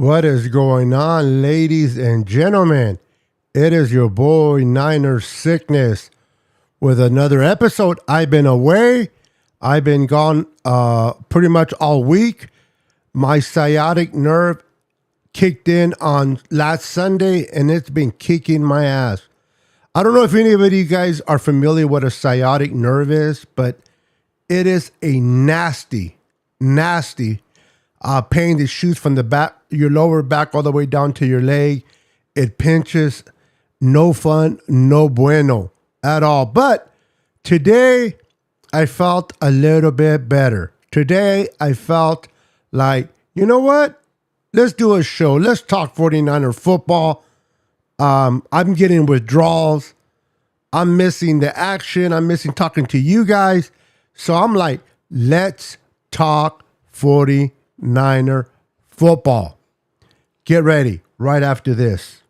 What is going on, ladies and gentlemen? It is your boy Niner Sickness with another episode. I've been away. I've been gone pretty much all week. My sciatic nerve kicked in on last Sunday, and it's been kicking my ass. I don't know if any of you guys are familiar with what a sciatic nerve is, but it is a nasty pain that shoots from the back, your lower back, all the way down to your leg. It pinches. No fun, no bueno at all. But today, I felt a little bit better. Today, I felt like, you know what? Let's do a show. Let's talk 49er football. I'm getting withdrawals. I'm missing the action. I'm missing talking to you guys. So I'm like, let's talk 49er football. Get ready right after this.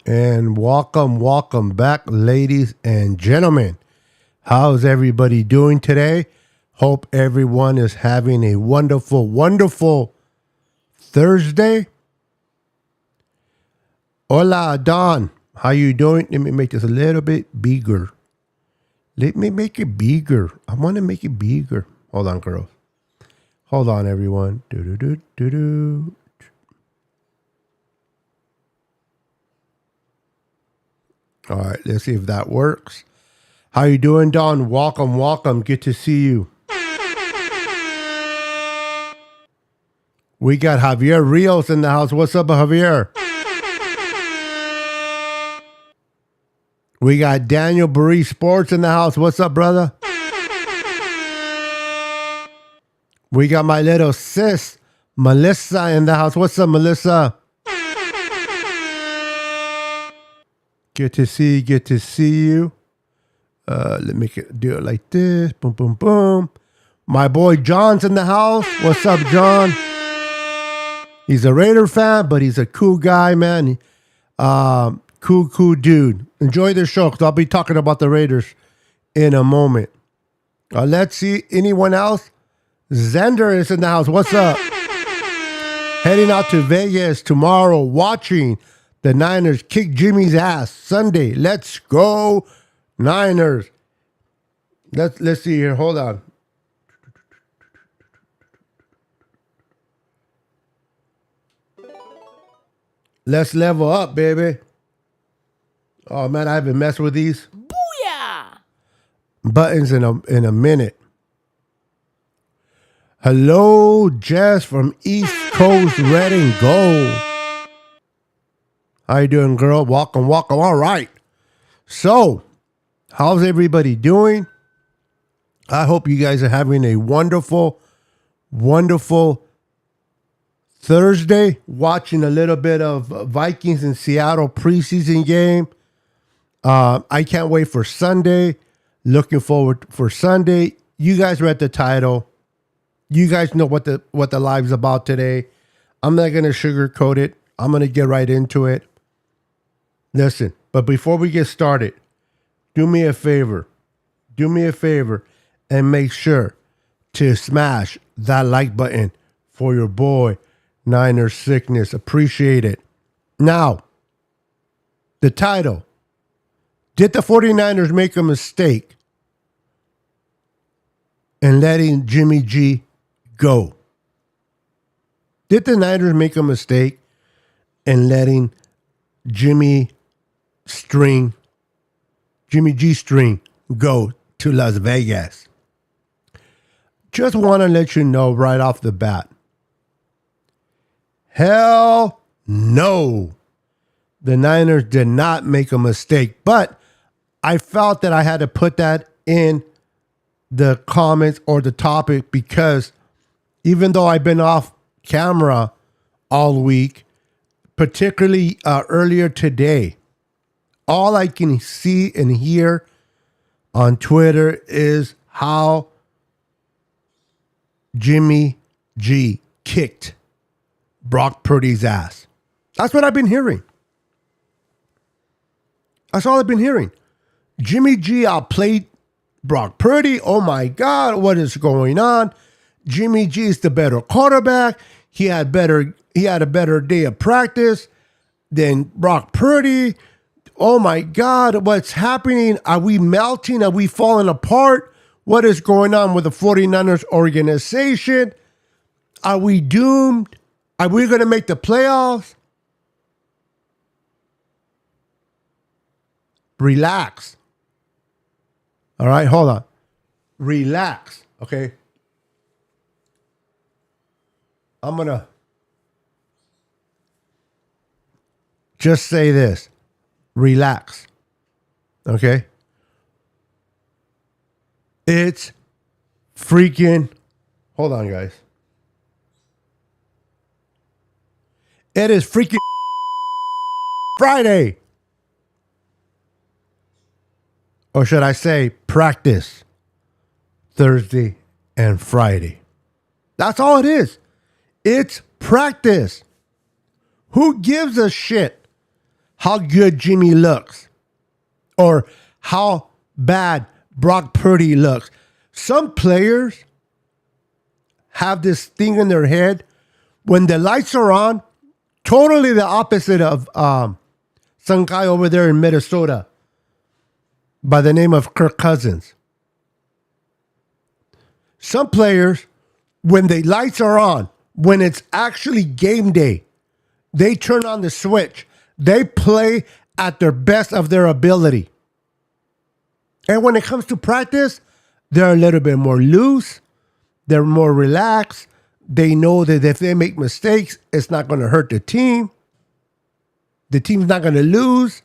And welcome back, ladies and gentlemen. How's everybody doing today? Hope everyone is having a wonderful Thursday. Hola, Don. How you doing? Let me make this a little bit bigger. Let me make it bigger. I want to make it bigger. Hold on, girls. Hold on, everyone. Do. All right, let's see if that works. How you doing, Don? Welcome. Good to see you. We got Javier Rios in the house. What's up, Javier? We got Daniel Burry Sports in the house. What's up, brother? We got my little sis, Melissa, in the house. What's up, Melissa? Good to see you. Let me do it like this. Boom. My boy John's in the house. What's up, John? He's a Raider fan, but he's a cool guy, man. Cool dude. Enjoy the show, because I'll be talking about the Raiders in a moment. Let's see. Anyone else? Zender is in the house. What's up? Heading out to Vegas tomorrow, watching the Niners kick Jimmy's ass Sunday. Let's go, Niners. Let's see here. Hold on. Let's level up, baby. Oh man, I haven't messed with these Booyah! Buttons in a minute. Hello, Jess from East Coast Red and Gold. How you doing, girl? Welcome. All right. So, how's everybody doing? I hope you guys are having a wonderful Thursday. Watching a little bit of Vikings and Seattle preseason game. I can't wait for Sunday. Looking forward for Sunday. You guys read the title. You guys know what the live's about today. I'm not going to sugarcoat it. I'm going to get right into it. Listen, but before we get started, do me a favor and make sure to smash that like button for your boy, Niner Sickness. Appreciate it. Now, the title. Did the 49ers make a mistake in letting Jimmy G go? Did the Niners make a mistake in letting Jimmy G String go to Las Vegas? Just want to let you know right off the bat. Hell no. The Niners did not make a mistake, but I felt that I had to put that in the comments or the topic because even though I've been off camera all week, particularly earlier today, all I can see and hear on Twitter is how Jimmy G kicked Brock Purdy's ass. That's what I've been hearing. That's all I've been hearing. Jimmy G outplayed Brock Purdy. Oh my God, what is going on? Jimmy G is the better quarterback. He had a better day of practice than Brock Purdy. Oh my God, what's happening? Are we melting? Are we falling apart? What is going on with the 49ers organization? Are we doomed? Are we going to make the playoffs? Relax. All right, hold on. Relax, okay? I'm going to just say this. Relax, okay? It's freaking, hold on, guys. It is freaking Friday. Or should I say practice Thursday and Friday. That's all it is. It's practice. Who gives a shit how good Jimmy looks or how bad Brock Purdy looks? Some players have this thing in their head when the lights are on, totally the opposite of some guy over there in Minnesota by the name of Kirk Cousins. Some players, when the lights are on, when it's actually game day, they turn on the switch. They play at their best of their ability. And when it comes to practice, they're a little bit more loose. They're more relaxed. They know that if they make mistakes, it's not going to hurt the team. The team's not going to lose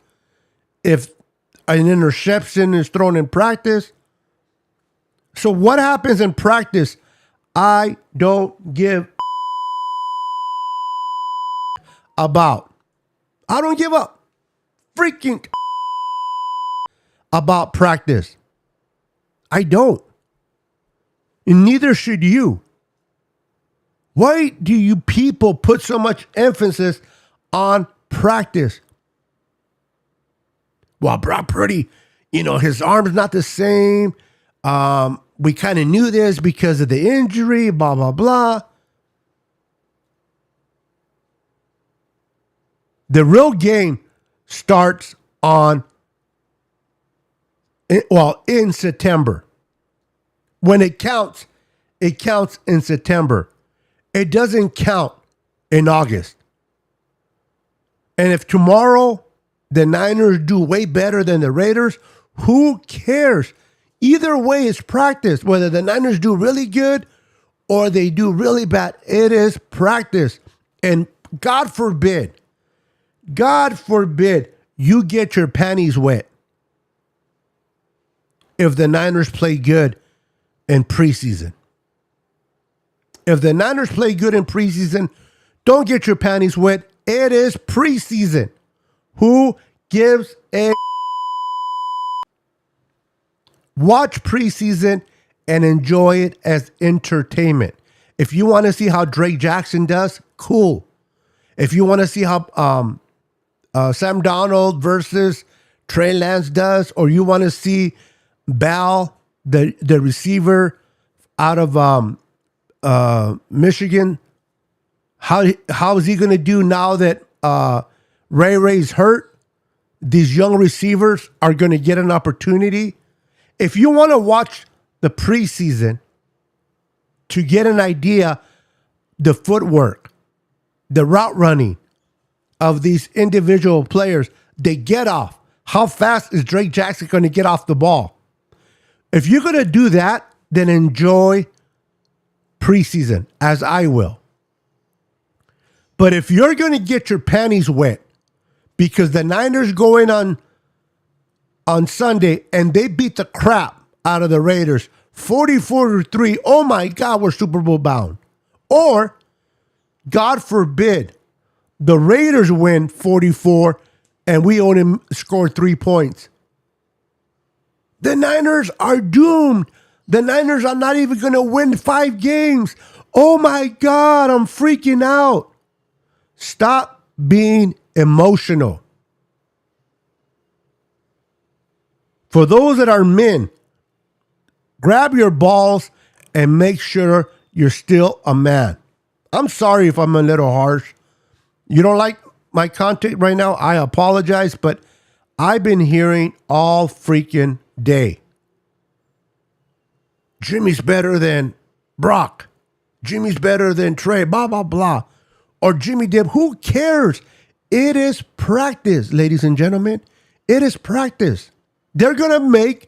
if an interception is thrown in practice. So what happens in practice, I don't give about. I don't give a freaking about practice. I don't. And neither should you. Why do you people put so much emphasis on practice? Well, Brock Purdy, his arm's not the same. We kind of knew this because of the injury, blah, blah, blah. The real game starts in September. When it counts in September. It doesn't count in August. And if tomorrow the Niners do way better than the Raiders, who cares? Either way, it's practice. Whether the Niners do really good or they do really bad, it is practice. And God forbid you get your panties wet if the Niners play good in preseason. If the Niners play good in preseason, don't get your panties wet. It is preseason. Who gives a watch preseason and enjoy it as entertainment. If you want to see how Drake Jackson does, cool. If you want to see how Sam Darnold versus Trey Lance does, or you want to see Bell, the receiver out of Michigan, how is he going to do now that Ray's hurt? These young receivers are going to get an opportunity. If you want to watch the preseason to get an idea, the footwork, the route running of these individual players, they get off. How fast is Drake Jackson going to get off the ball? If you're going to do that, then enjoy preseason, as I will. But if you're going to get your panties wet because the Niners go in on Sunday and they beat the crap out of the Raiders 44-3, oh my God, we're Super Bowl bound. Or, God forbid, the Raiders win 44 and we only score 3 points. The Niners are doomed. The Niners are not even going to win 5 games. Oh my God, I'm freaking out. Stop being emotional. For those that are men, grab your balls and make sure you're still a man. I'm sorry if I'm a little harsh. You don't like my content right now? I apologize, but I've been hearing all freaking day. Jimmy's better than Brock. Jimmy's better than Trey, blah, blah, blah. Or Jimmy did. Who cares? It is practice, ladies and gentlemen. It is practice. They're going to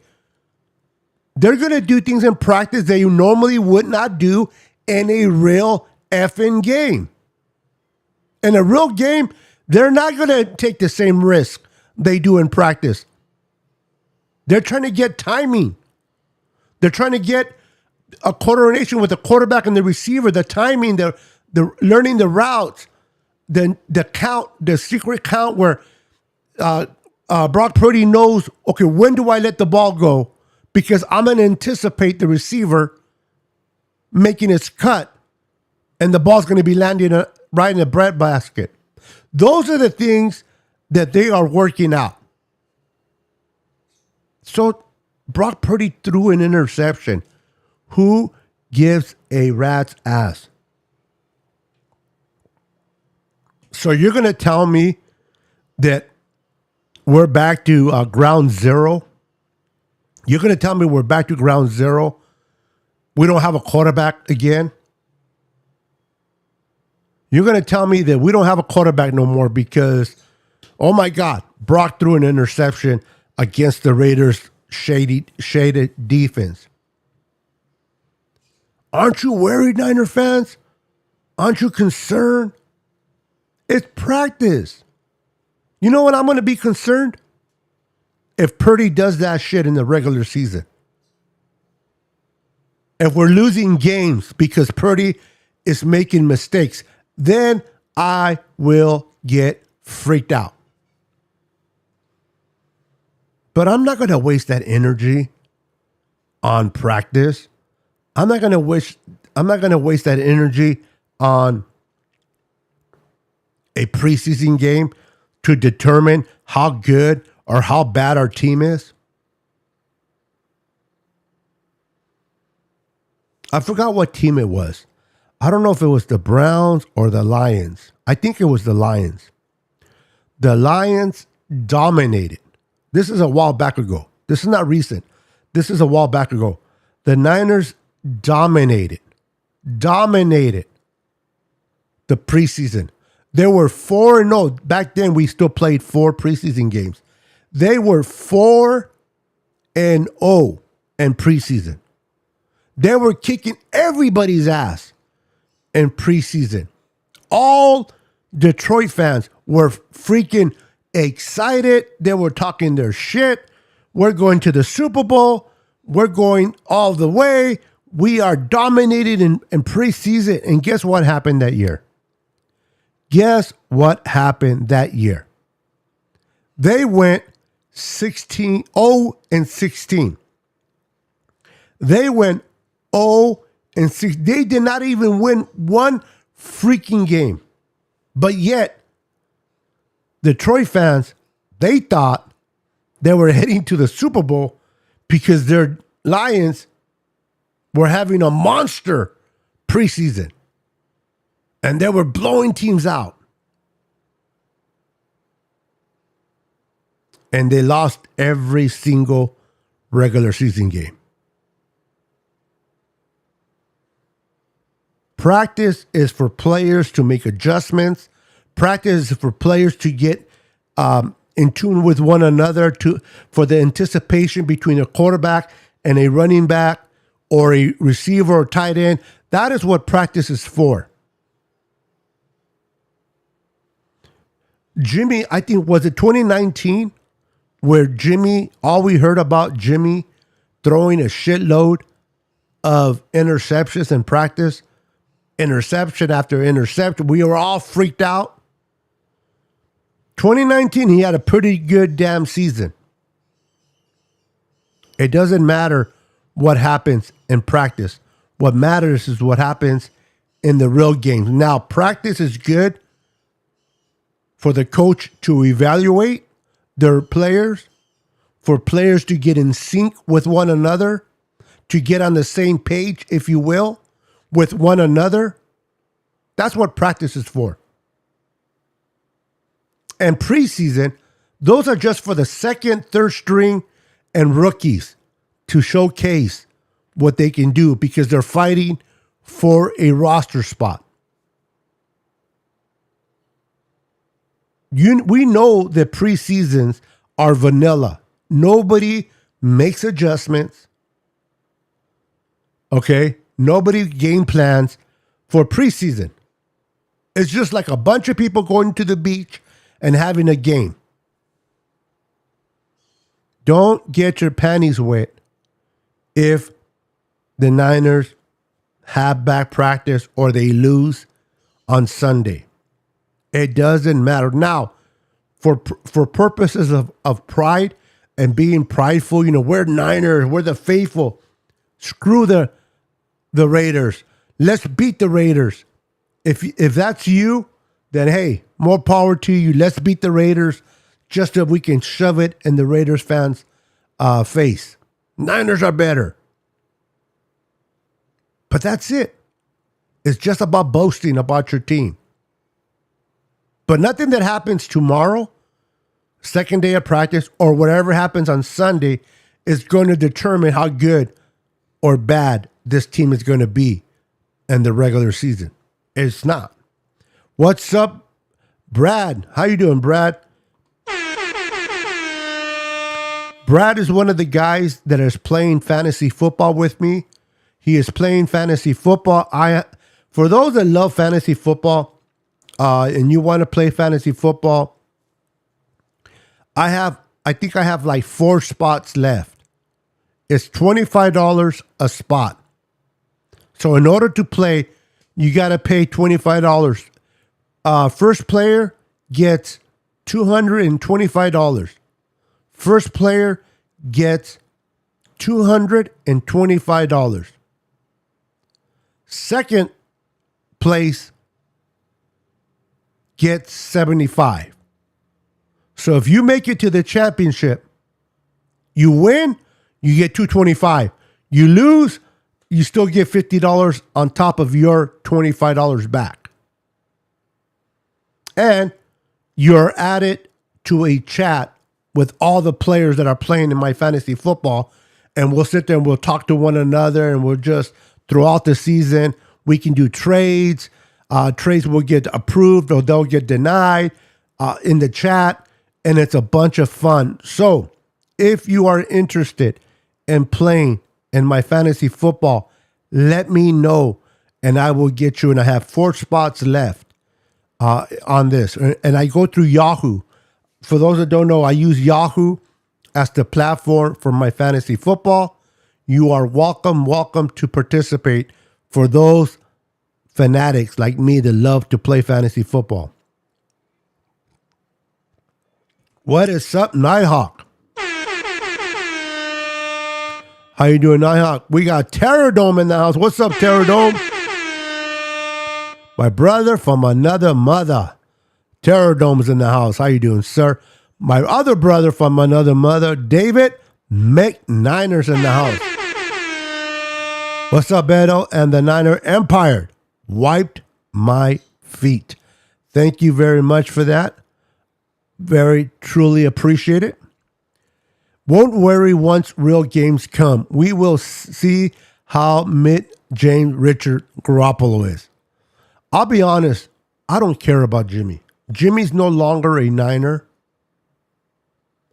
do things in practice that you normally would not do in a real effing game. In a real game, they're not going to take the same risk they do in practice. They're trying to get timing. They're trying to get a coordination with the quarterback and the receiver, the timing, the learning the routes, the count, the secret count where Brock Purdy knows, okay, when do I let the ball go? Because I'm going to anticipate the receiver making his cut and the ball's going to be landing right in the breadbasket. Those are the things that they are working out. So Brock Purdy threw an interception. Who gives a rat's ass? So you're going to tell me that we're back to ground zero? You're going to tell me we're back to ground zero? We don't have a quarterback again? You're going to tell me that we don't have a quarterback no more because, oh my God, Brock threw an interception against the Raiders' shaded defense. Aren't you worried, Niner fans? Aren't you concerned? It's practice. You know what I'm going to be concerned? If Purdy does that shit in the regular season. If we're losing games because Purdy is making mistakes, then I will get freaked out. But I'm not going to waste that energy on practice. I'm not going to waste that energy on a preseason game to determine how good or how bad our team is. I forgot what team it was. I don't know if it was the Browns or the Lions. I think it was the Lions. The Lions dominated. This is a while back ago. This is not recent. This is a while back ago. The Niners dominated the preseason. They were 4-0. Back then, we still played 4 preseason games. They were 4-0 in preseason. They were kicking everybody's ass in preseason. All Detroit fans were freaking excited. They were talking their shit. We're going to the Super Bowl. We're going all the way. We are dominated in preseason. And guess what happened that year? Guess what happened that year? They went 0-16. They went 0-6. They did not even win one freaking game. But yet, Detroit fans, they thought they were heading to the Super Bowl because their Lions were having a monster preseason. And they were blowing teams out. And they lost every single regular season game. Practice is for players to make adjustments. Practice is for players to get in tune with one another, for the anticipation between a quarterback and a running back or a receiver or tight end. That is what practice is for. Jimmy, I think, was it 2019 where all we heard about Jimmy throwing a shitload of interceptions in practice? interception after interception. We were all freaked out. 2019, he had a pretty good damn season. It doesn't matter what happens in practice. What matters is what happens in the real games. Now, practice is good for the coach to evaluate their players, for players to get in sync with one another, to get on the same page, if you will, with one another. That's what practice is for. And preseason, those are just for the second, third string, and rookies to showcase what they can do because they're fighting for a roster spot. We know that preseasons are vanilla. Nobody makes adjustments. Okay? Nobody game plans for preseason. It's just like a bunch of people going to the beach and having a game. Don't get your panties wet if the Niners have back practice or they lose on Sunday. It doesn't matter. Now, for purposes of pride and being prideful, we're Niners, we're the faithful. Screw the Raiders. Let's beat the Raiders. If that's you, then hey, more power to you. Let's beat the Raiders just so we can shove it in the Raiders fans' face. Niners are better. But that's it. It's just about boasting about your team. But nothing that happens tomorrow, second day of practice, or whatever happens on Sunday is going to determine how good or bad this team is going to be in the regular season. It's not. What's up, Brad? How you doing, Brad? Brad is one of the guys that is playing fantasy football with me. He is playing fantasy football. For those that love fantasy football, and you want to play fantasy football, I think I have like 4 spots left. It's $25 a spot. So in order to play, you got to pay $25. First player gets $225. First player gets $225. Second place gets $75. So if you make it to the championship, you win, you get $225. You lose, you still get $50 on top of your $25 back. And you're added to a chat with all the players that are playing in my fantasy football. And we'll sit there and we'll talk to one another, and we'll just, throughout the season, we can do trades. Trades will get approved or they'll get denied in the chat. And it's a bunch of fun. So if you are interested in playing in my fantasy football, let me know and I will get you. And I have 4 spots left on this. And I go through Yahoo. For those that don't know, I use Yahoo as the platform for my fantasy football. You are welcome to participate for those fanatics like me that love to play fantasy football. What is up, Nighthawk? How you doing, Nighthawk? We got Terror Dome in the house. What's up, Terror Dome? My brother from another mother. Terror Dome's in the house. How you doing, sir? My other brother from another mother, David McNiners in the house. What's up, Beto? And the Niner Empire wiped my feet. Thank you very much for that. Very truly appreciate it. Won't worry once real games come. We will see how mid-James Richard Garoppolo is. I'll be honest, I don't care about Jimmy. Jimmy's no longer a Niner.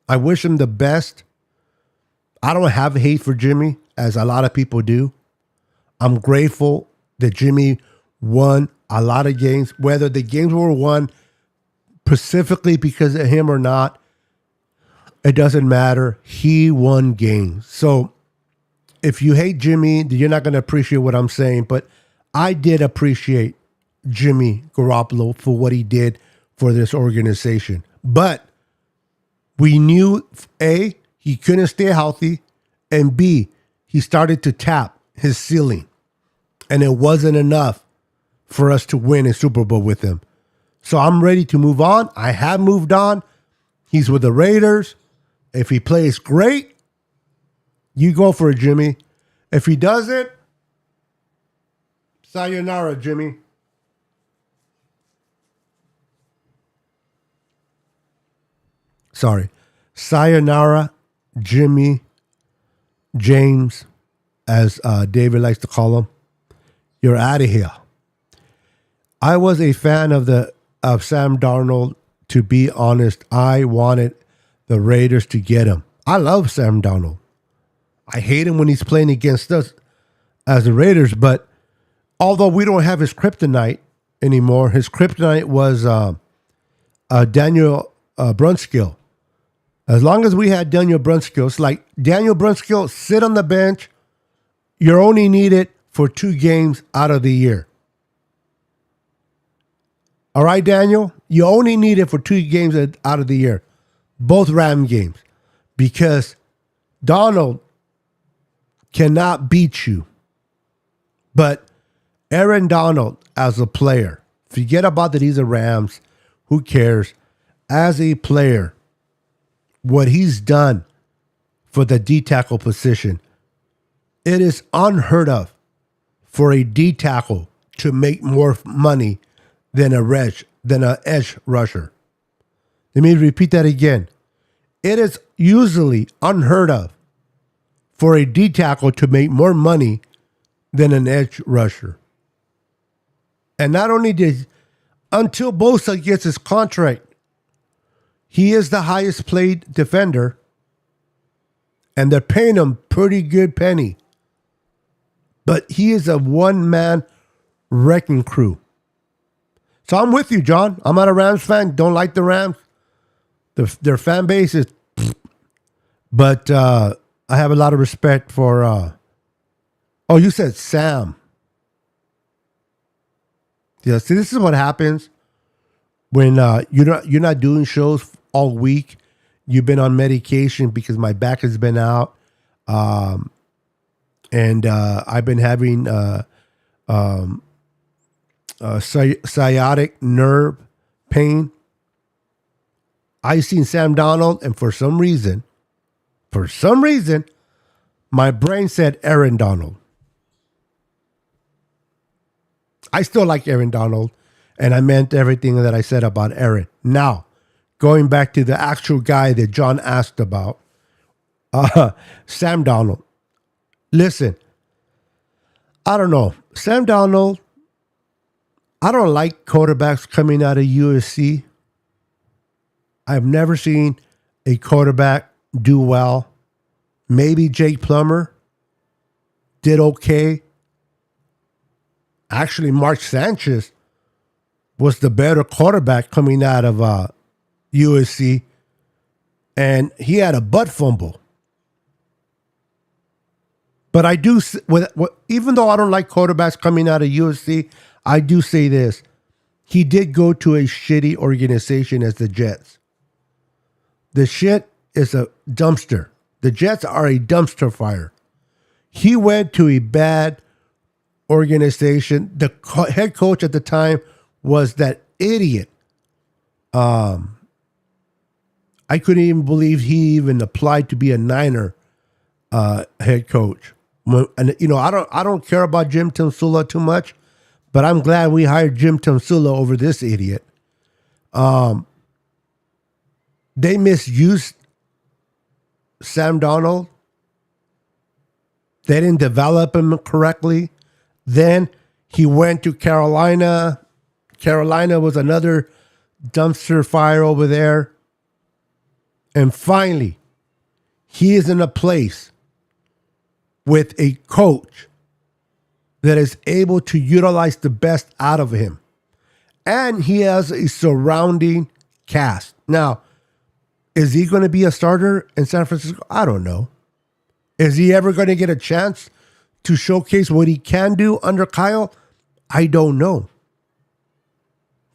I wish him the best. I don't have hate for Jimmy, as a lot of people do. I'm grateful that Jimmy won a lot of games, whether the games were won specifically because of him or not. It doesn't matter. He won games. So if you hate Jimmy, you're not going to appreciate what I'm saying. But I did appreciate Jimmy Garoppolo for what he did for this organization. But we knew, A, he couldn't stay healthy, and B, he started to tap his ceiling. And it wasn't enough for us to win a Super Bowl with him. So I'm ready to move on. I have moved on. He's with the Raiders. If he plays great, you go for it, Jimmy. If he doesn't, sayonara, Jimmy. Sorry. Sayonara, Jimmy, James, as David likes to call him. You're out of here. I was a fan of Sam Darnold. To be honest, I wanted the Raiders to get him. I love Sam Darnold. I hate him when he's playing against us as the Raiders, but although we don't have his kryptonite anymore, his kryptonite was Daniel Brunskill. As long as we had Daniel Brunskill, it's like Daniel Brunskill, sit on the bench. You're only needed for 2 games out of the year. All right, Daniel? You only need it for 2 games out of the year. Both Ram games. Because Donald cannot beat you. But Aaron Donald as a player, forget about that he's a Rams. Who cares? As a player, what he's done for the D tackle position, it is unheard of for a D tackle to make more money than an edge rusher. Let me repeat that again. It is usually unheard of for a D tackle to make more money than an edge rusher. And not only did, until Bosa gets his contract, he is the highest paid defender, and they're paying him pretty good penny. But he is a one-man wrecking crew. So I'm with you, John. I'm not a Rams fan. Don't like the Rams. Their fan base is... But I have a lot of respect for... Oh, you said Sam. Yeah, see, this is what happens when you're not doing shows all week. You've been on medication because my back has been out. And I've been having sciatic nerve pain. I seen Sam Darnold, and for some reason, my brain said Aaron Donald. I still like Aaron Donald, and I meant everything that I said about Aaron. Now, going back to the actual guy that John asked about, Sam Darnold. Listen, I don't know. Sam Darnold, I don't like quarterbacks coming out of USC. I've never seen a quarterback do well. Maybe Jake Plummer did okay. Actually, Mark Sanchez was the better quarterback coming out of USC. And he had a butt fumble. But I do, even though I don't like quarterbacks coming out of USC, I do say this. He did go to a shitty organization as the Jets. The shit is a dumpster. The Jets are a dumpster fire. He went to a bad organization. The head coach at the time was that idiot. I couldn't even believe he even applied to be a Niner head coach. And I don't care about Jim Tomsula too much, but I'm glad we hired Jim Tomsula over this idiot. They misused Sam Darnold. They didn't develop him correctly. Then he went to Carolina. Carolina was another dumpster fire over there. And finally, he is in a place with a coach that is able to utilize the best out of him. And he has a surrounding cast. Now, is he going to be a starter in San Francisco? I don't know. Is he ever going to get a chance to showcase what he can do under Kyle? I don't know.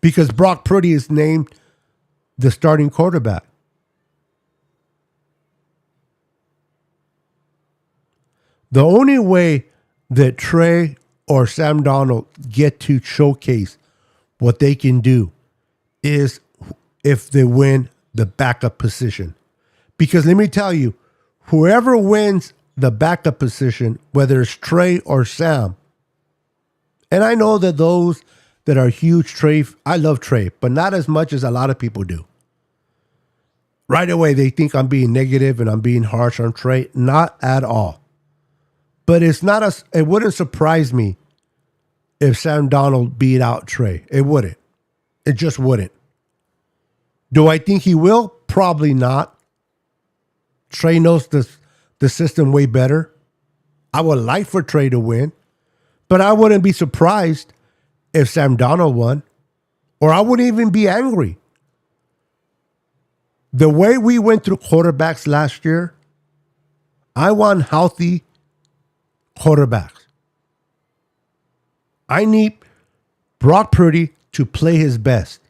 Because Brock Purdy is named the starting quarterback. The only way that Trey or Sam Darnold get to showcase what they can do is if they win the backup position. Because let me tell you, whoever wins the backup position, whether it's Trey or Sam, and I know that those that are huge Trey, I love Trey, but not as much as a lot of people do. Right away, they think I'm being negative and I'm being harsh on Trey. Not at all. But it wouldn't surprise me if Sam Darnold beat out Trey. It wouldn't. It just wouldn't. Do I think he will? Probably not. Trey knows the system way better. I would like for Trey to win, but I wouldn't be surprised if Sam Darnold won, or I wouldn't even be angry. The way we went through quarterbacks last year, I want healthy quarterbacks. I need Brock Purdy to play his best.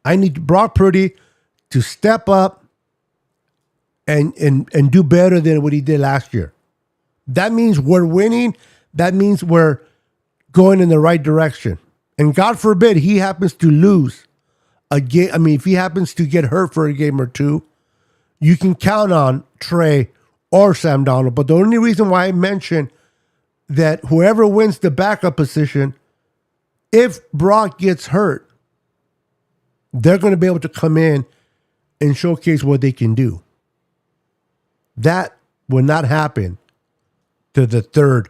I need Brock Purdy to step up and do better than what he did last year. That means we're winning. That means we're going in the right direction. And God forbid he happens to lose a game. I mean, if he happens to get hurt for a game or two, you can count on Trey or Sam Darnold. But the only reason why I mentioned that whoever wins the backup position, if Brock gets hurt, they're going to be able to come in and showcase what they can do. That will not happen to the third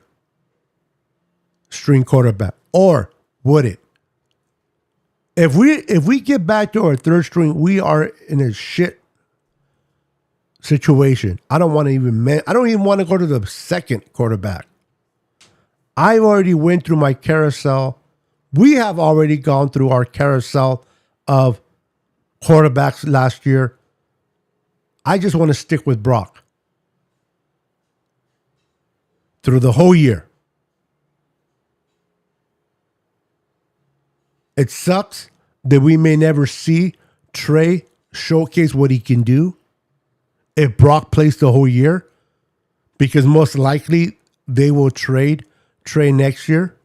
string quarterback. Or would it? If we get back to our third string, we are in a shit situation. I don't even want to go to the second quarterback. I already went through my carousel. We have already gone through our carousel of quarterbacks last year. I just want to stick with Brock through the whole year. It sucks that we may never see Trey showcase what he can do if Brock plays the whole year, because most likely they will trade Trey next year.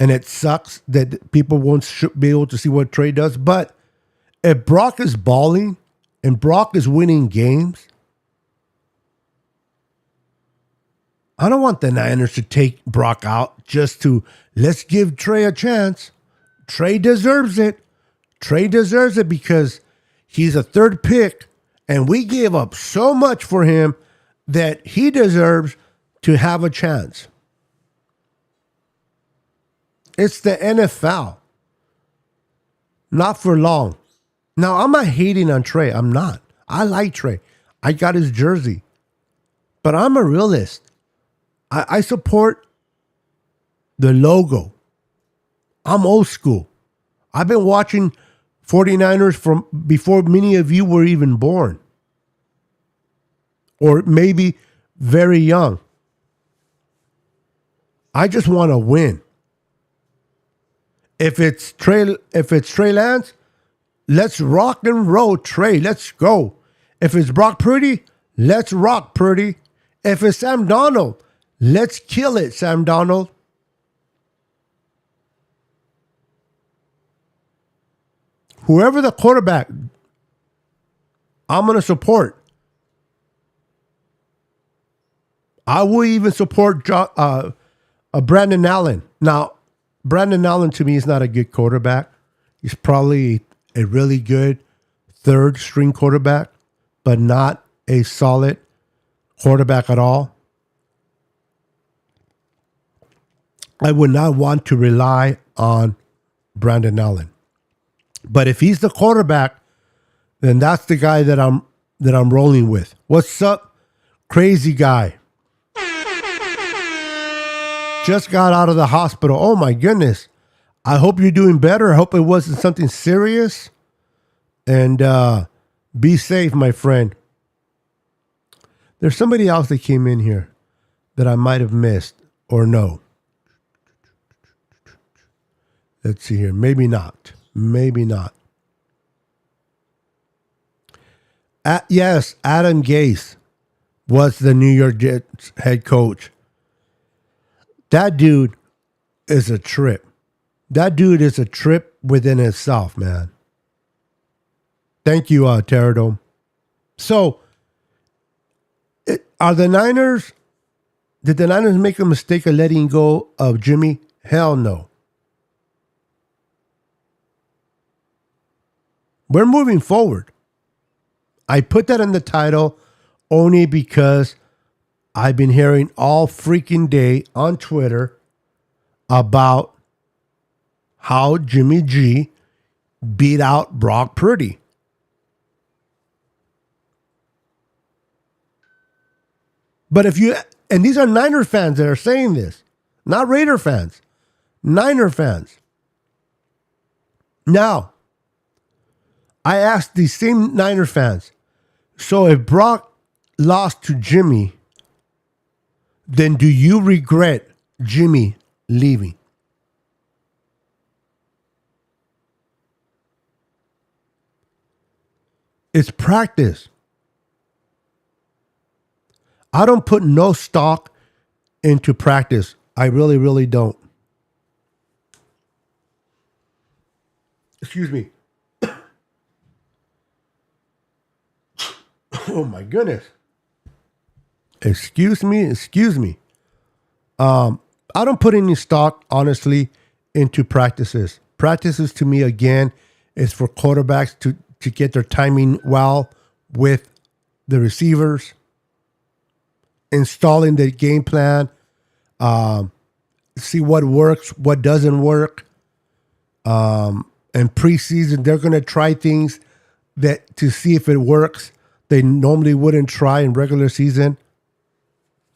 And it sucks that people won't be able to see what Trey does. But if Brock is balling and Brock is winning games, I don't want the Niners to take Brock out just to, let's give Trey a chance. Trey deserves it. Trey deserves it because he's a third pick and we gave up so much for him that he deserves to have a chance. It's the NFL. Not for long. Now, I'm not hating on Trey. I'm not. I like Trey. I got his jersey. But I'm a realist. I support the logo. I'm old school. I've been watching 49ers from before many of you were even born. Or maybe very young. I just want to win. If it's Trey Lance, let's rock and roll, Trey. Let's go. If it's Brock Purdy, let's rock, Purdy. If it's Sam Darnold, let's kill it, Sam Darnold. Whoever the quarterback, I'm going to support. I will even support Brandon Allen. Now, Brandon Allen to me is not a good quarterback. He's probably a really good third string quarterback, but not a solid quarterback at all. I would not want to rely on Brandon Allen. But if he's the quarterback, then that's the guy that I'm rolling with. What's up, crazy guy? Just got out of the hospital. Oh my goodness. I hope you're doing better. I hope it wasn't something serious. And be safe, my friend. There's somebody else that came in here that I might have missed or no. Let's see here. Maybe not. Maybe not. Yes, Adam Gase was the New York Jets head coach. That dude is a trip. That dude is a trip within itself, man. Thank you, Pterodome. So, are the Niners, did the Niners make a mistake of letting go of Jimmy? Hell no. We're moving forward. I put that in the title only because I've been hearing all freaking day on Twitter about how Jimmy G beat out Brock Purdy. But if you, and these are Niner fans that are saying this, not Raider fans, Niner fans. Now, I asked these same Niner fans, so if Brock lost to Jimmy, then do you regret Jimmy leaving? It's practice. I don't put no stock into practice. I really, really don't. Excuse me. Oh my goodness. Excuse me. I don't put any stock, honestly, into practices. Practices to me, again, is for quarterbacks to get their timing well with the receivers, installing the game plan, see what works, what doesn't work. And preseason, they're going to try things that to see if it works. They normally wouldn't try in regular season.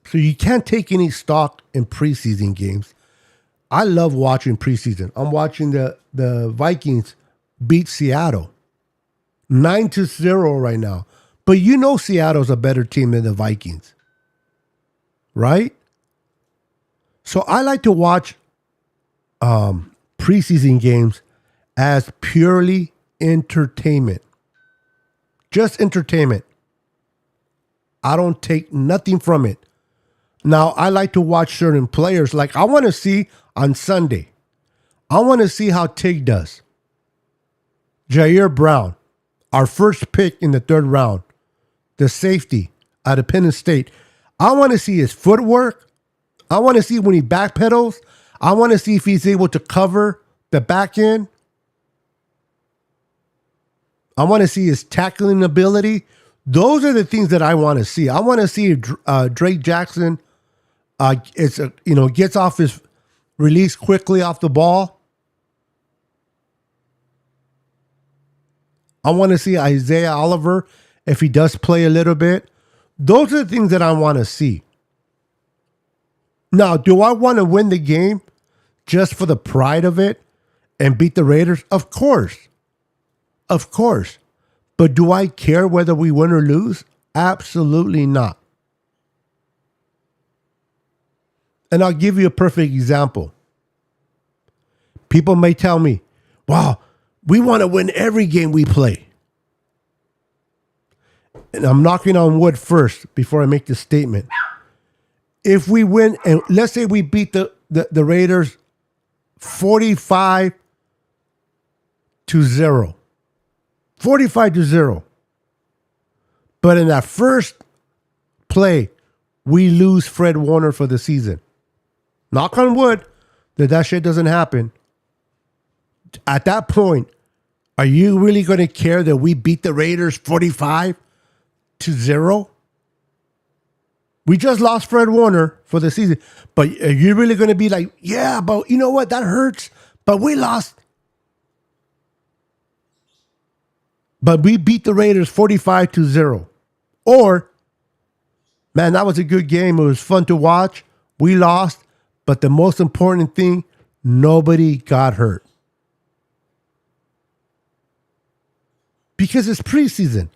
So you can't take any stock in preseason games. I love watching preseason. I'm watching the Vikings beat Seattle 9-0 right now. But you know Seattle's a better team than the Vikings. Right? So I like to watch preseason games as purely entertainment. Just entertainment. I don't take nothing from it. Now, I like to watch certain players. Like, I want to see on Sunday, I want to see how Tig does. Jair Brown, our first pick in the third round, the safety out of Penn State. I want to see his footwork. I want to see when he backpedals. I want to see if he's able to cover the back end. I want to see his tackling ability. Those are the things that I want to see. I want to see if Drake Jackson gets off his release quickly off the ball. I want to see Isaiah Oliver if he does play a little bit. Those are the things that I want to see. Now, do I want to win the game just for the pride of it and beat the Raiders? Of course. Of course. But do I care whether we win or lose? Absolutely not. And I'll give you a perfect example. People may tell me, wow, we want to win every game we play. And I'm knocking on wood first before I make this statement. If we win, and let's say we beat the Raiders 45-0. 45-0. But in that first play, we lose Fred Warner for the season. Knock on wood that shit doesn't happen. At that point, are you really going to care that we beat the Raiders 45-0? We just lost Fred Warner for the season. But are you really going to be like, yeah, but you know what? That hurts. But we lost. But we beat the Raiders 45-0. Or, man, that was a good game. It was fun to watch. We lost. But the most important thing, nobody got hurt. Because it's preseason.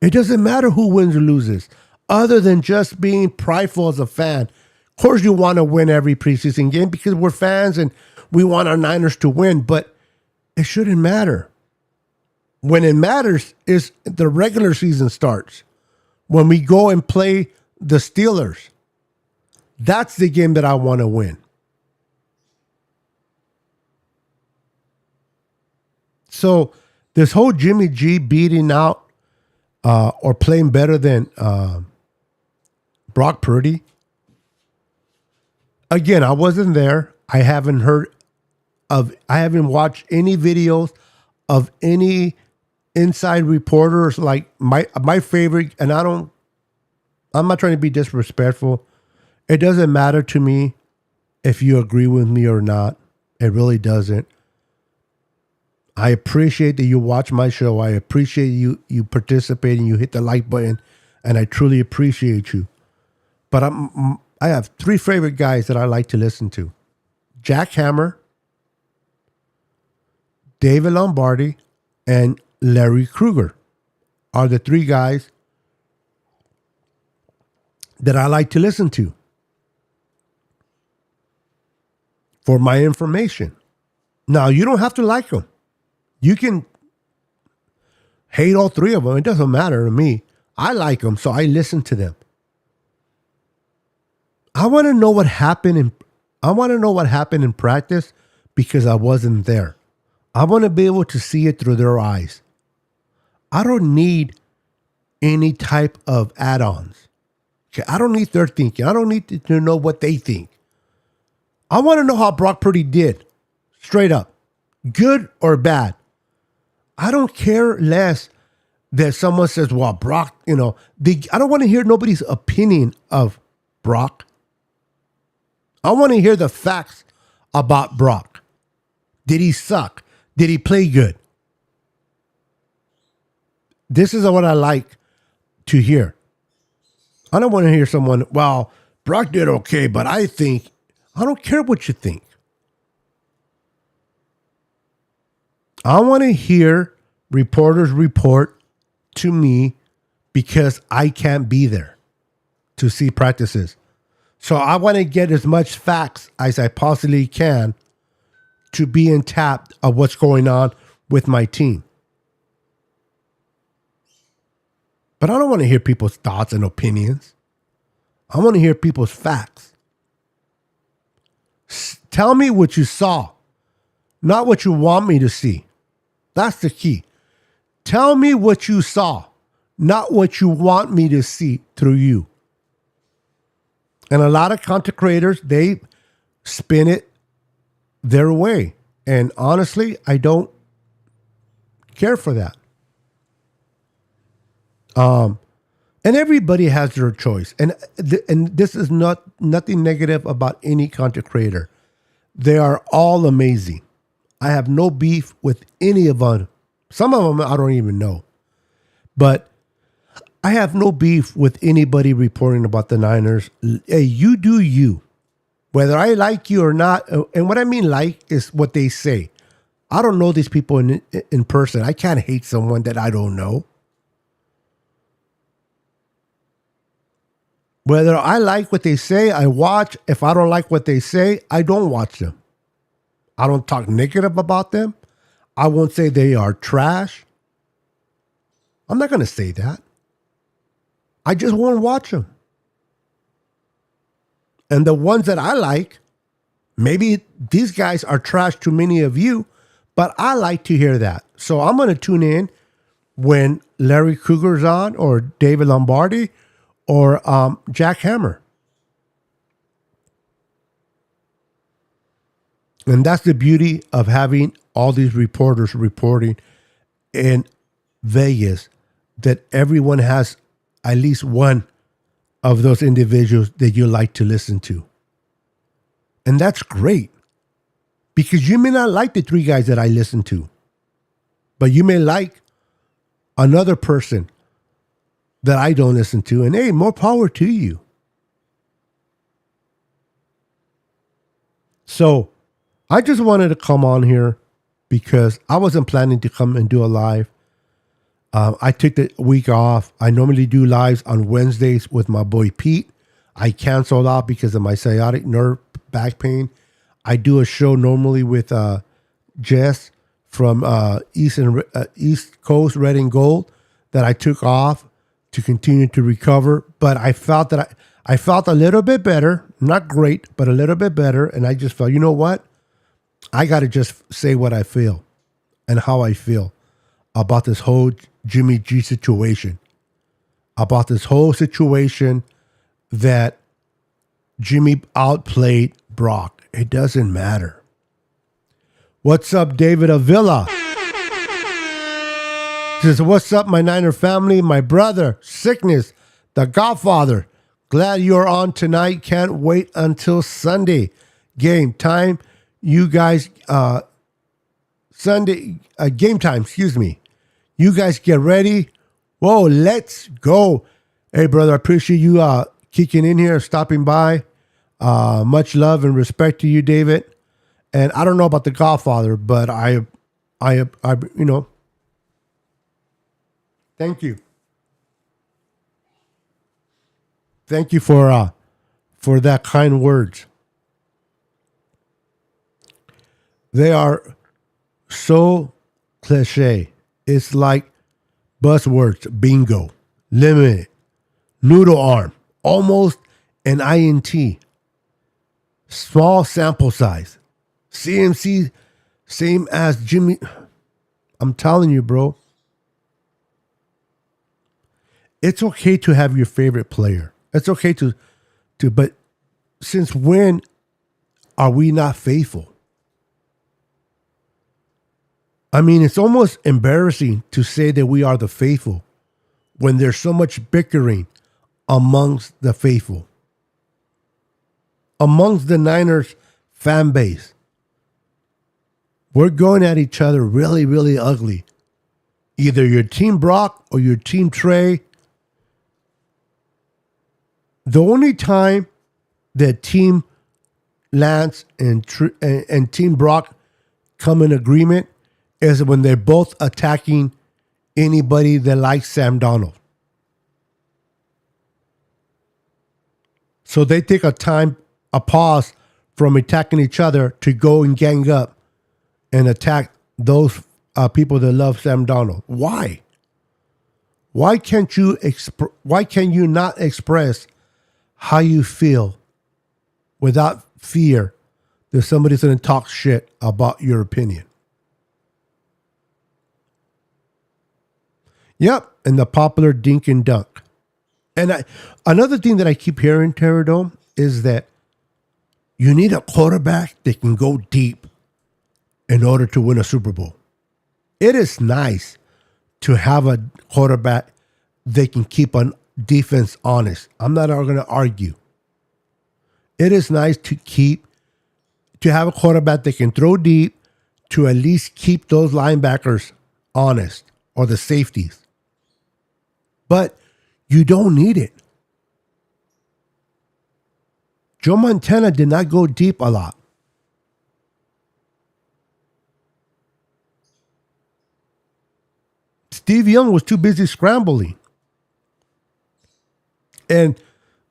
It doesn't matter who wins or loses. Other than just being prideful as a fan. Of course you want to win every preseason game because we're fans and we want our Niners to win, but it shouldn't matter. When it matters is the regular season starts. When we go and play the Steelers, that's the game that I want to win. So this whole Jimmy G beating out or playing better than Brock Purdy. Again, I wasn't there. I haven't watched any videos of any inside reporters. Like my favorite, and I'm not trying to be disrespectful. It doesn't matter to me if you agree with me or not. It really doesn't. I appreciate that you watch my show. I appreciate you participate and you hit the like button, and I truly appreciate you. But I have three favorite guys that I like to listen to: Jack Hammer, David Lombardi, and Larry Krueger are the three guys that I like to listen to for my information. Now, you don't have to like them. You can hate all three of them. It doesn't matter to me. I like them, so I listen to them. I want to know what happened in practice because I wasn't there. I want to be able to see it through their eyes. I don't need any type of add-ons. Okay, I don't need their thinking. I don't need to know what they think. I want to know how Brock Purdy did. Straight up. Good or bad. I don't care less that someone says, well, Brock, I don't want to hear nobody's opinion of Brock. I want to hear the facts about Brock. Did he suck? Did he play good? This is what I like to hear. I don't want to hear someone, well, Brock did okay, but I don't care what you think. I want to hear reporters report to me because I can't be there to see practices. So I want to get as much facts as I possibly can to be in tap of what's going on with my team. But I don't want to hear people's thoughts and opinions. I want to hear people's facts. Tell me what you saw, not what you want me to see. That's the key. Tell me what you saw, not what you want me to see through you. And a lot of content creators, they spin it their way. And honestly, I don't care for that. And everybody has their choice. And this is nothing negative about any content creator. They are all amazing. I have no beef with any of them. Some of them I don't even know. But I have no beef with anybody reporting about the Niners. Hey, you do you. Whether I like you or not. And what I mean like is what they say. I don't know these people in person. I can't hate someone that I don't know. Whether I like what they say, I watch. If I don't like what they say, I don't watch them. I don't talk negative about them. I won't say they are trash. I'm not going to say that. I just won't watch them. And the ones that I like, maybe these guys are trash to many of you, but I like to hear that. So I'm going to tune in when Larry Krueger's on or David Lombardi or Jack Hammer. And that's the beauty of having all these reporters reporting in Vegas, that everyone has at least one of those individuals that you like to listen to. And that's great, because you may not like the three guys that I listen to, but you may like another person that I don't listen to. And hey, more power to you. So I just wanted to come on here because I wasn't planning to come and do a live. I took the week off. I normally do lives on Wednesdays with my boy Pete. I canceled out because of my sciatic nerve back pain. I do a show normally with Jess from East Coast Red and Gold that I took off to continue to recover. But I felt that I felt a little bit better, not great, but a little bit better. And I just felt, you know what? I got to just say what I feel and how I feel about this whole Jimmy G situation, about this whole situation that Jimmy outplayed Brock. It doesn't matter. What's up, David Avila? Says, what's up, my Niner family? My brother, Sickness, the Godfather. Glad you're on tonight. Can't wait until Sunday game time. You guys, Sunday game time, excuse me. You guys get ready. Whoa, let's go. Hey, brother, I appreciate you kicking in here, stopping by. Much love and respect to you, David. And I don't know about the Godfather, but I you know, thank you. Thank you for that kind words. They are so cliche. It's like buzzwords, bingo, limited, noodle arm, almost an INT, small sample size, CMC, same as Jimmy. I'm telling you, bro. It's okay to have your favorite player. It's okay to, but since when are we not faithful? I mean, it's almost embarrassing to say that we are the faithful when there's so much bickering amongst the faithful, amongst the Niners fan base. We're going at each other really, really ugly. Either your team Brock or your team Trey. The only time that team Lance and team Brock come in agreement is when they're both attacking anybody that likes Sam Darnold. So they take a pause from attacking each other to go and gang up and attack those people that love Sam Darnold. Why? Why can't you not express how you feel without fear that somebody's going to talk shit about your opinion? Yep, and the popular dink and dunk. And another thing that I keep hearing, Terradome, is that you need a quarterback that can go deep in order to win a Super Bowl. It is nice to have a quarterback that can keep a defense honest. I'm not going to argue. It is nice to have a quarterback that can throw deep to at least keep those linebackers honest or the safeties. But you don't need it. Joe Montana did not go deep a lot. Steve Young was too busy scrambling. And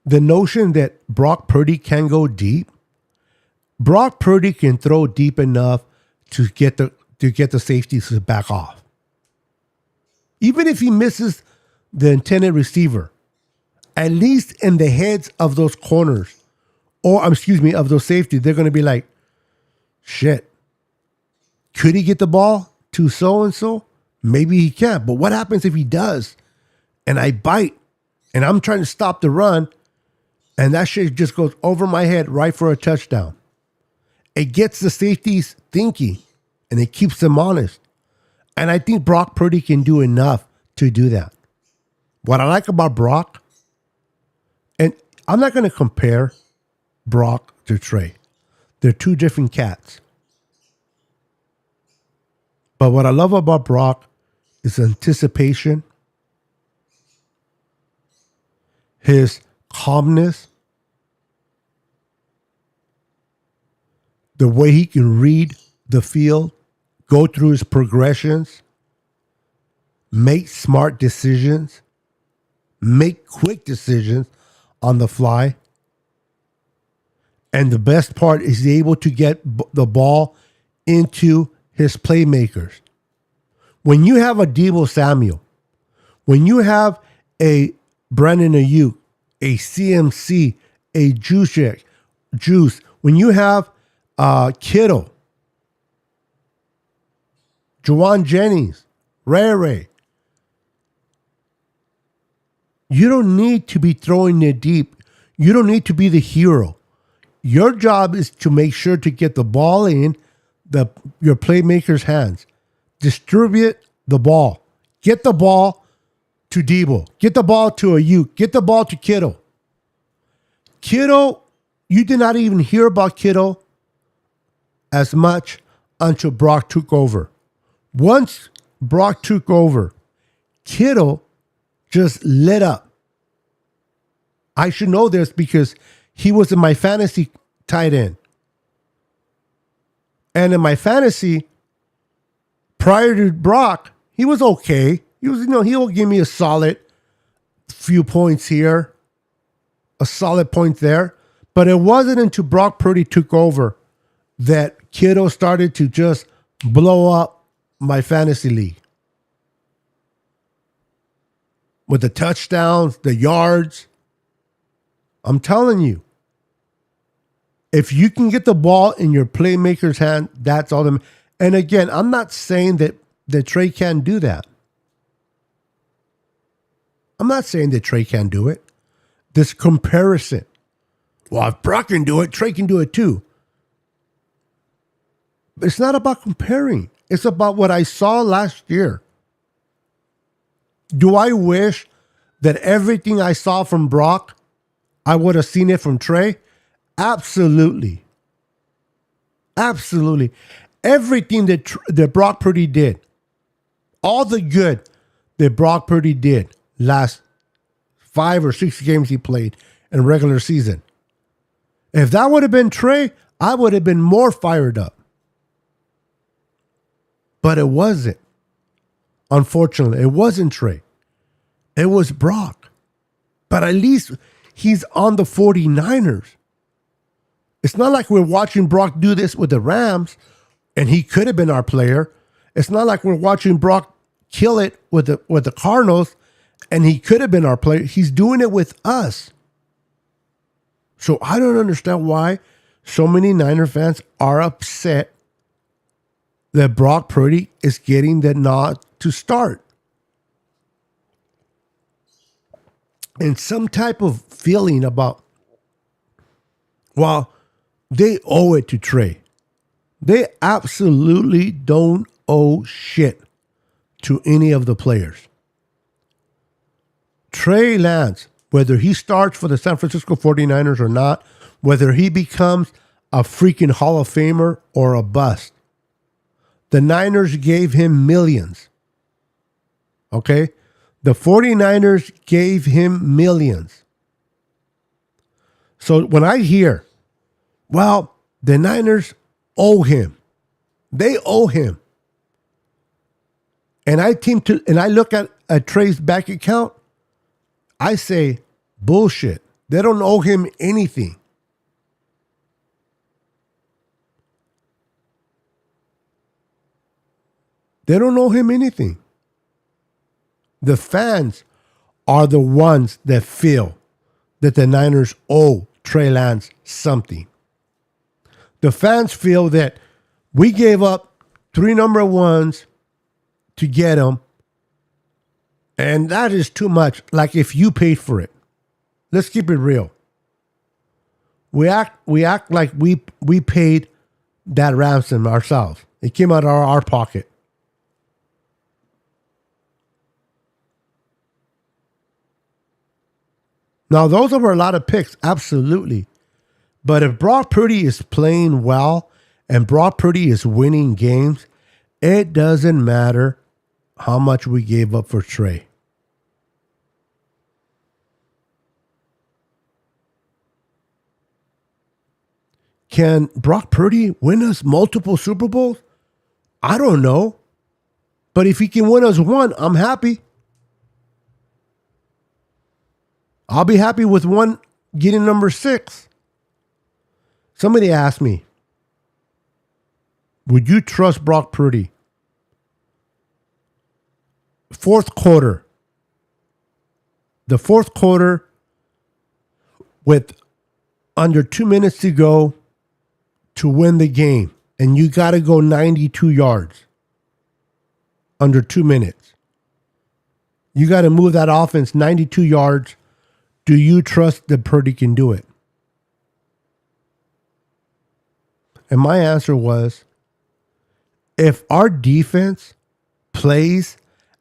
the notion that Brock Purdy can go deep, Brock Purdy can throw deep enough to get the safeties to back off. Even if he misses the intended receiver, at least in the heads of those corners, or of those safeties, they're going to be like, shit, could he get the ball to so-and-so? Maybe he can't. But what happens if he does? And I bite, and I'm trying to stop the run, and that shit just goes over my head right for a touchdown. It gets the safeties thinking, and it keeps them honest. And I think Brock Purdy can do enough to do that. What I like about Brock, and I'm not going to compare Brock to Trey. They're two different cats. But what I love about Brock is anticipation, his calmness, the way he can read the field, go through his progressions, make smart decisions, make quick decisions on the fly. And the best part is he's able to get the ball into his playmakers. When you have a Deebo Samuel, when you have a Brandon Ayuk, a CMC, a Juice, when you have Kittle, Juwan Jennings, Ray, you don't need to be throwing it deep. You don't need to be the hero. Your job is to make sure to get the ball in your playmaker's hands. Distribute the ball. Get the ball to Deebo. Get the ball to Ayuk. Get the ball to Kittle. Kittle, you did not even hear about Kittle as much until Brock took over. Once Brock took over, Kittle just lit up. I should know this because he was in my fantasy tight end. And in my fantasy, prior to Brock, he was okay. He was, he'll give me a solid few points here, a solid point there. But it wasn't until Brock Purdy took over that Kittle started to just blow up my fantasy league. With the touchdowns, the yards. I'm telling you, if you can get the ball in your playmaker's hand, that's all. And again, I'm not saying that Trey can't do that. I'm not saying that Trey can't do it. This comparison. Well, if Brock can do it, Trey can do it too. But it's not about comparing. It's about what I saw last year. Do I wish that everything I saw from Brock, I would have seen it from Trey? Absolutely. Absolutely. Everything that Brock Purdy did, all the good that Brock Purdy did last 5 or 6 games he played in regular season. If that would have been Trey, I would have been more fired up. But it wasn't. Unfortunately, it wasn't Trey. It was Brock. But at least he's on the 49ers. It's not like we're watching Brock do this with the Rams, and he could have been our player. It's not like we're watching Brock kill it with the Cardinals, and he could have been our player. He's doing it with us. So I don't understand why so many Niner fans are upset that Brock Purdy is getting the nod to start. And some type of feeling about, well, they owe it to Trey. They absolutely don't owe shit to any of the players. Trey Lance, whether he starts for the San Francisco 49ers or not, whether he becomes a freaking Hall of Famer or a bust, the Niners gave him millions. Okay? The 49ers gave him millions. So when I hear, well, the Niners owe him. They owe him. And I look at Trey's bank account, I say, bullshit. They don't owe him anything. They don't owe him anything. The fans are the ones that feel that the Niners owe Trey Lance something. The fans feel that we gave up 3 number ones to get him, and that is too much. Like if you paid for it. Let's keep it real. We act like we paid that ransom ourselves. It came out of our pocket. Now, those are a lot of picks, absolutely. But if Brock Purdy is playing well and Brock Purdy is winning games, it doesn't matter how much we gave up for Trey. Can Brock Purdy win us multiple Super Bowls? I don't know. But if he can win us one, I'm happy. I'll be happy with one getting number 6. Somebody asked me, would you trust Brock Purdy? Fourth quarter. The fourth quarter with under 2 minutes to go to win the game. And you got to go 92 yards under 2 minutes. You got to move that offense 92 yards. Do you trust that Purdy can do it? And my answer was, if our defense plays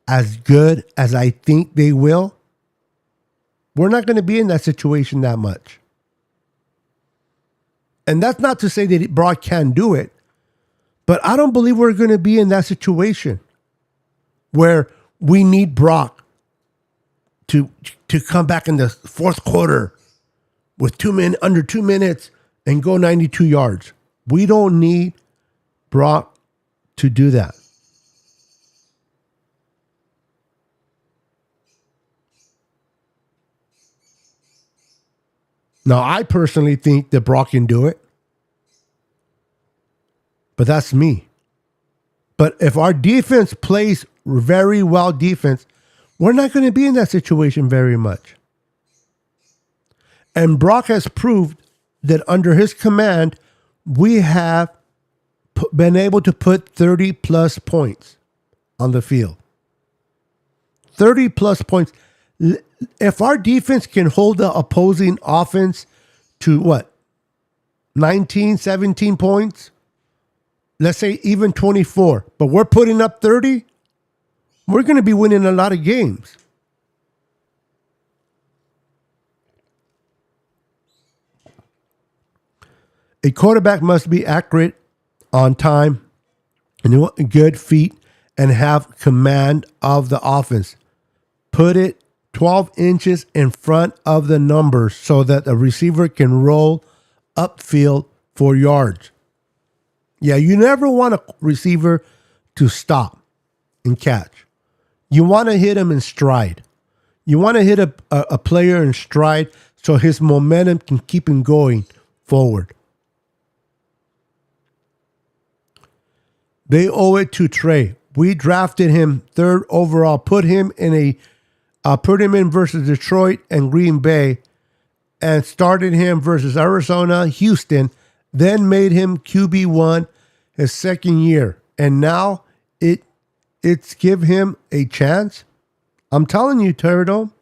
as good as I think they will, we're not going to be in that situation that much. And that's not to say that Brock can't do it, but I don't believe we're going to be in that situation where we need Brock to come back in the fourth quarter with under 2 minutes and go 92 yards. We don't need Brock to do that. Now, I personally think that Brock can do it, but that's me. But if our defense plays very well defense, we're not going to be in that situation very much. And Brock has proved that under his command, we have been able to put 30 plus points on the field. 30 plus points. If our defense can hold the opposing offense to what? 19, 17 points? Let's say even 24. But we're putting up 30? We're going to be winning a lot of games. A quarterback must be accurate, on time, and good feet, and have command of the offense. Put it 12 inches in front of the numbers so that the receiver can roll upfield for yards. Yeah, you never want a receiver to stop and catch. You want to hit him in stride. You want to hit a player in stride so his momentum can keep him going forward. They owe it to Trey. We drafted him third overall, put him in versus Detroit and Green Bay, and started him versus Arizona, Houston, then made him QB1 his second year. And now it's give him a chance. I'm telling you, Terradome.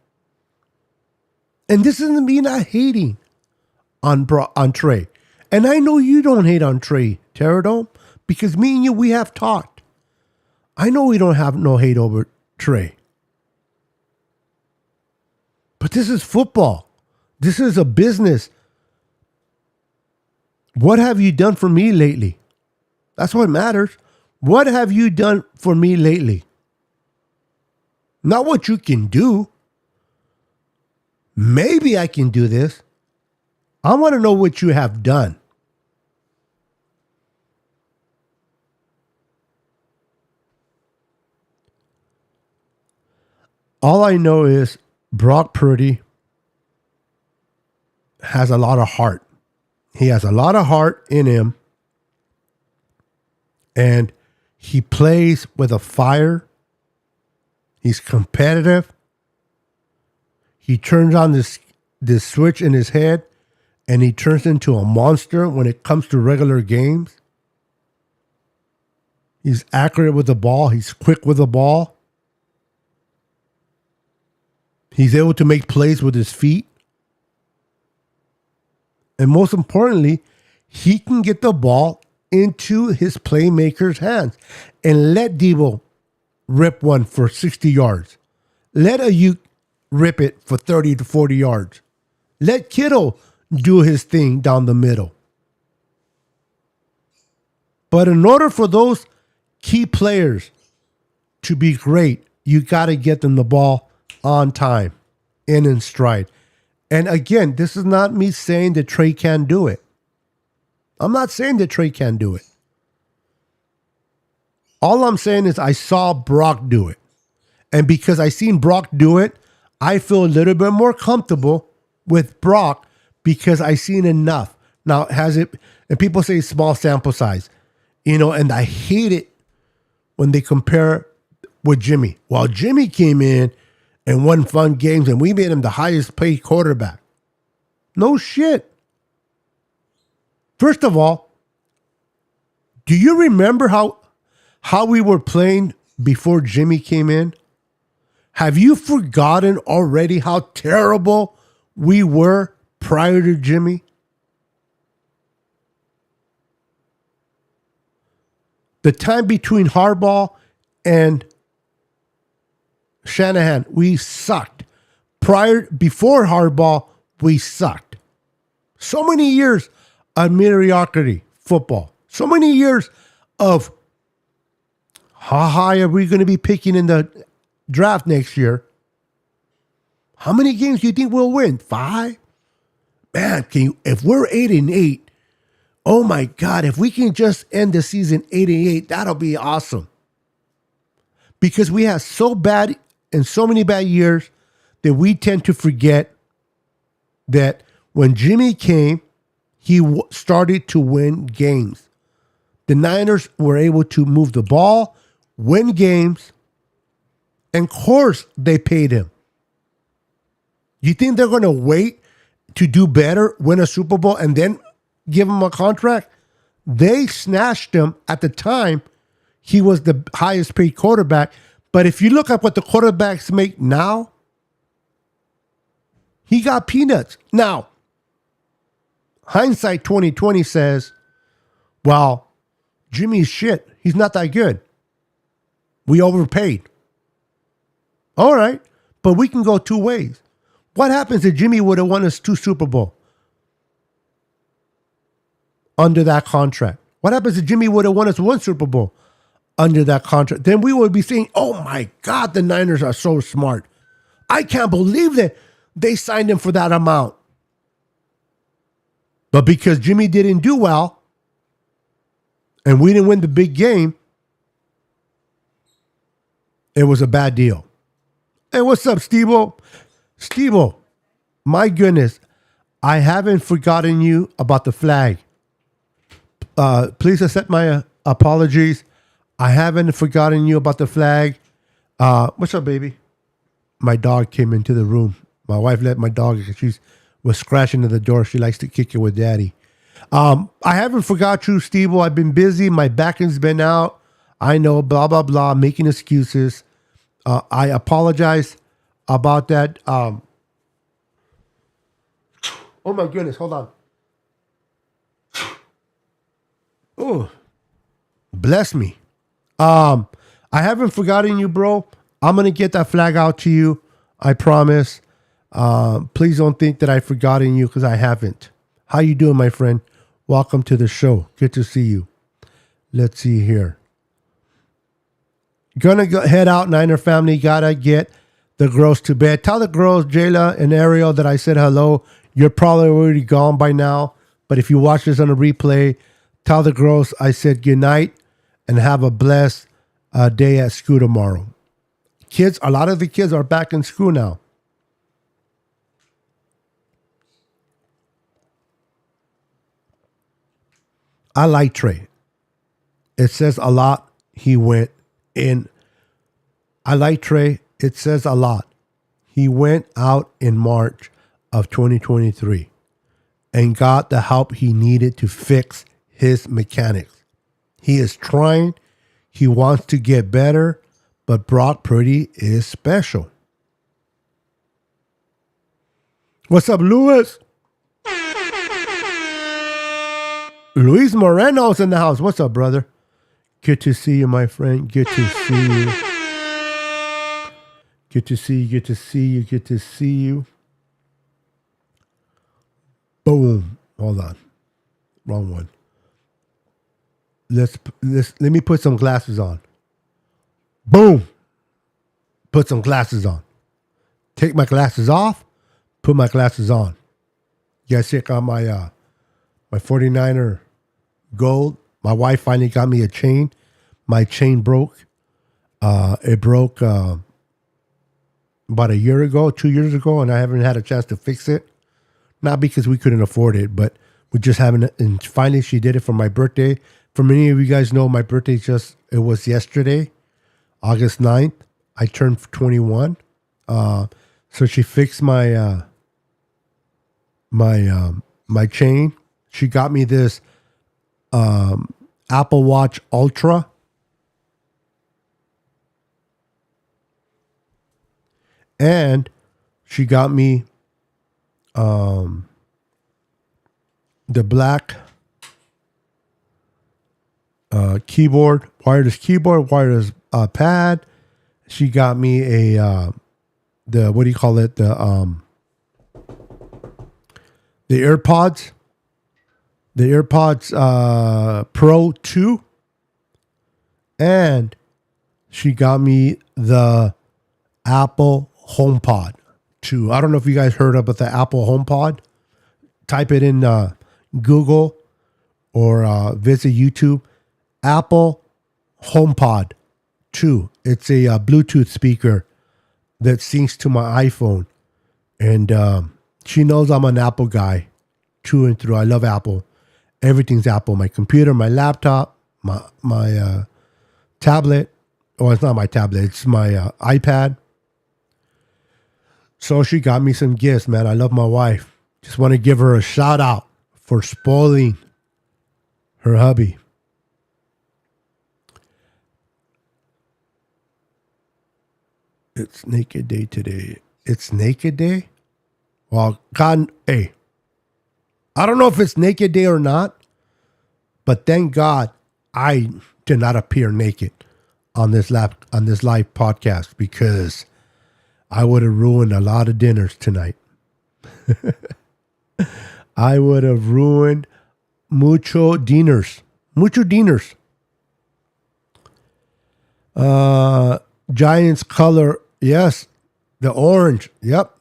And this isn't me not hating on Trey. And I know you don't hate on Trey, Terradome, because me and you, we have talked. I know we don't have no hate over Trey. But this is football. This is a business. What have you done for me lately? That's what matters. What have you done for me lately? Not what you can do. Maybe I can do this. I want to know what you have done. All I know is Brock Purdy has a lot of heart. He has a lot of heart in him. And he plays with a fire. He's competitive. He turns on this switch in his head and he turns into a monster when it comes to regular games. He's accurate with the ball. He's quick with the ball. He's able to make plays with his feet. And most importantly, he can get the ball into his playmaker's hands and let Debo rip one for 60 yards. Let Ayuk rip it for 30 to 40 yards. Let Kittle do his thing down the middle. But in order for those key players to be great, you got to get them the ball on time and in stride. And again, this is not me saying that Trey can't do it. I'm not saying that Trey can't do it. All I'm saying is I saw Brock do it. And because I seen Brock do it, I feel a little bit more comfortable with Brock because I seen enough Now, has it, and people say small sample size, and I hate it when they compare with Jimmy. Well, Jimmy came in and won fun games, and we made him the highest paid quarterback. No shit. First of all, do you remember how we were playing before Jimmy came in? Have you forgotten already how terrible we were prior to Jimmy? The time between Harbaugh and Shanahan, we sucked. Before Harbaugh, we sucked. So many years of mediocrity football. So many years of how high are we going to be picking in the draft next year? How many games do you think we'll win? 5? Man, if we're 8-8, oh my God, if we can just end the season 8-8, that'll be awesome. Because we have so bad and so many bad years that we tend to forget that when Jimmy came, he started to win games. The Niners were able to move the ball, win games, and of course they paid him. You think they're going to wait to do better, win a Super Bowl, and then give him a contract? They snatched him at the time. He was the highest paid quarterback. But if you look at what the quarterbacks make now, he got peanuts. Now, hindsight 2020 says, well, Jimmy's shit. He's not that good. We overpaid. All right, but we can go two ways. What happens if Jimmy would have won us 2 Super Bowl under that contract? What happens if Jimmy would have won us 1 Super Bowl under that contract? Then we would be saying, oh my God, the Niners are so smart. I can't believe that they signed him for that amount. But because Jimmy didn't do well and we didn't win the big game, it was a bad deal. Hey, what's up, Steve-O? Steve-O, my goodness, I haven't forgotten you about the flag. Please accept my apologies. I haven't forgotten you about the flag. What's up, baby? My dog came into the room. My wife let my dog, she was scratching at the door. She likes to kick it with daddy. I haven't forgot you, Steve-O. I've been busy. My back has been out. I know, blah, blah, blah, making excuses. I apologize about that. Oh, my goodness. Hold on. Oh, bless me. I haven't forgotten you, bro. I'm going to get that flag out to you. I promise. Please don't think that I've forgotten you because I haven't. How you doing, my friend? Welcome to the show. Good to see you. Let's see here. Gonna head out, Niner family. Gotta get the girls to bed. Tell the girls, Jayla and Ariel, that I said hello. You're probably already gone by now. But if you watch this on a replay, tell the girls I said good night and have a blessed day at school tomorrow. Kids, a lot of the kids are back in school now. I like Trey. It says a lot. He went in. I like Trey. It says a lot. He went out in March of 2023 and got the help he needed to fix his mechanics. He is trying. He wants to get better, but Brock Purdy is special. What's up, Louis? Luis Moreno's in the house. What's up, brother? Good to see you, my friend. Good to see you. Good to see you. Good to see you. Good to see you. Boom. Hold on. Wrong one. Let me put some glasses on. Boom. Put some glasses on. Take my glasses off. Put my glasses on. You guys check out my 49er gold. My wife finally got me a chain. My chain broke. It broke about a year ago, 2 years ago, and I haven't had a chance to fix it. Not because we couldn't afford it, but We just having it, and finally she did it for my birthday. For many of you guys know, my birthday it was yesterday, August 9th. I turned 21. So she fixed my my chain. She got me this Apple Watch Ultra. And she got me the black keyboard, wireless pad. She got me a the what do you call it? The AirPods. The AirPods Pro 2. And she got me the Apple HomePod 2. I don't know if you guys heard about the Apple HomePod. Type it in Google or visit YouTube. Apple HomePod 2. It's a Bluetooth speaker that syncs to my iPhone. And she knows I'm an Apple guy, through and through. I love Apple. Everything's Apple. My computer, my laptop, my tablet. Oh, it's not my tablet. It's my iPad. So she got me some gifts, man. I love my wife. Just want to give her a shout out for spoiling her hubby. It's Naked Day today. It's Naked Day? Well, God, hey. I don't know if it's Naked Day or not, but thank God I did not appear naked on this live podcast, because I would have ruined a lot of dinners tonight. I would have ruined mucho dinners. Giants color. Yes. The orange. Yep.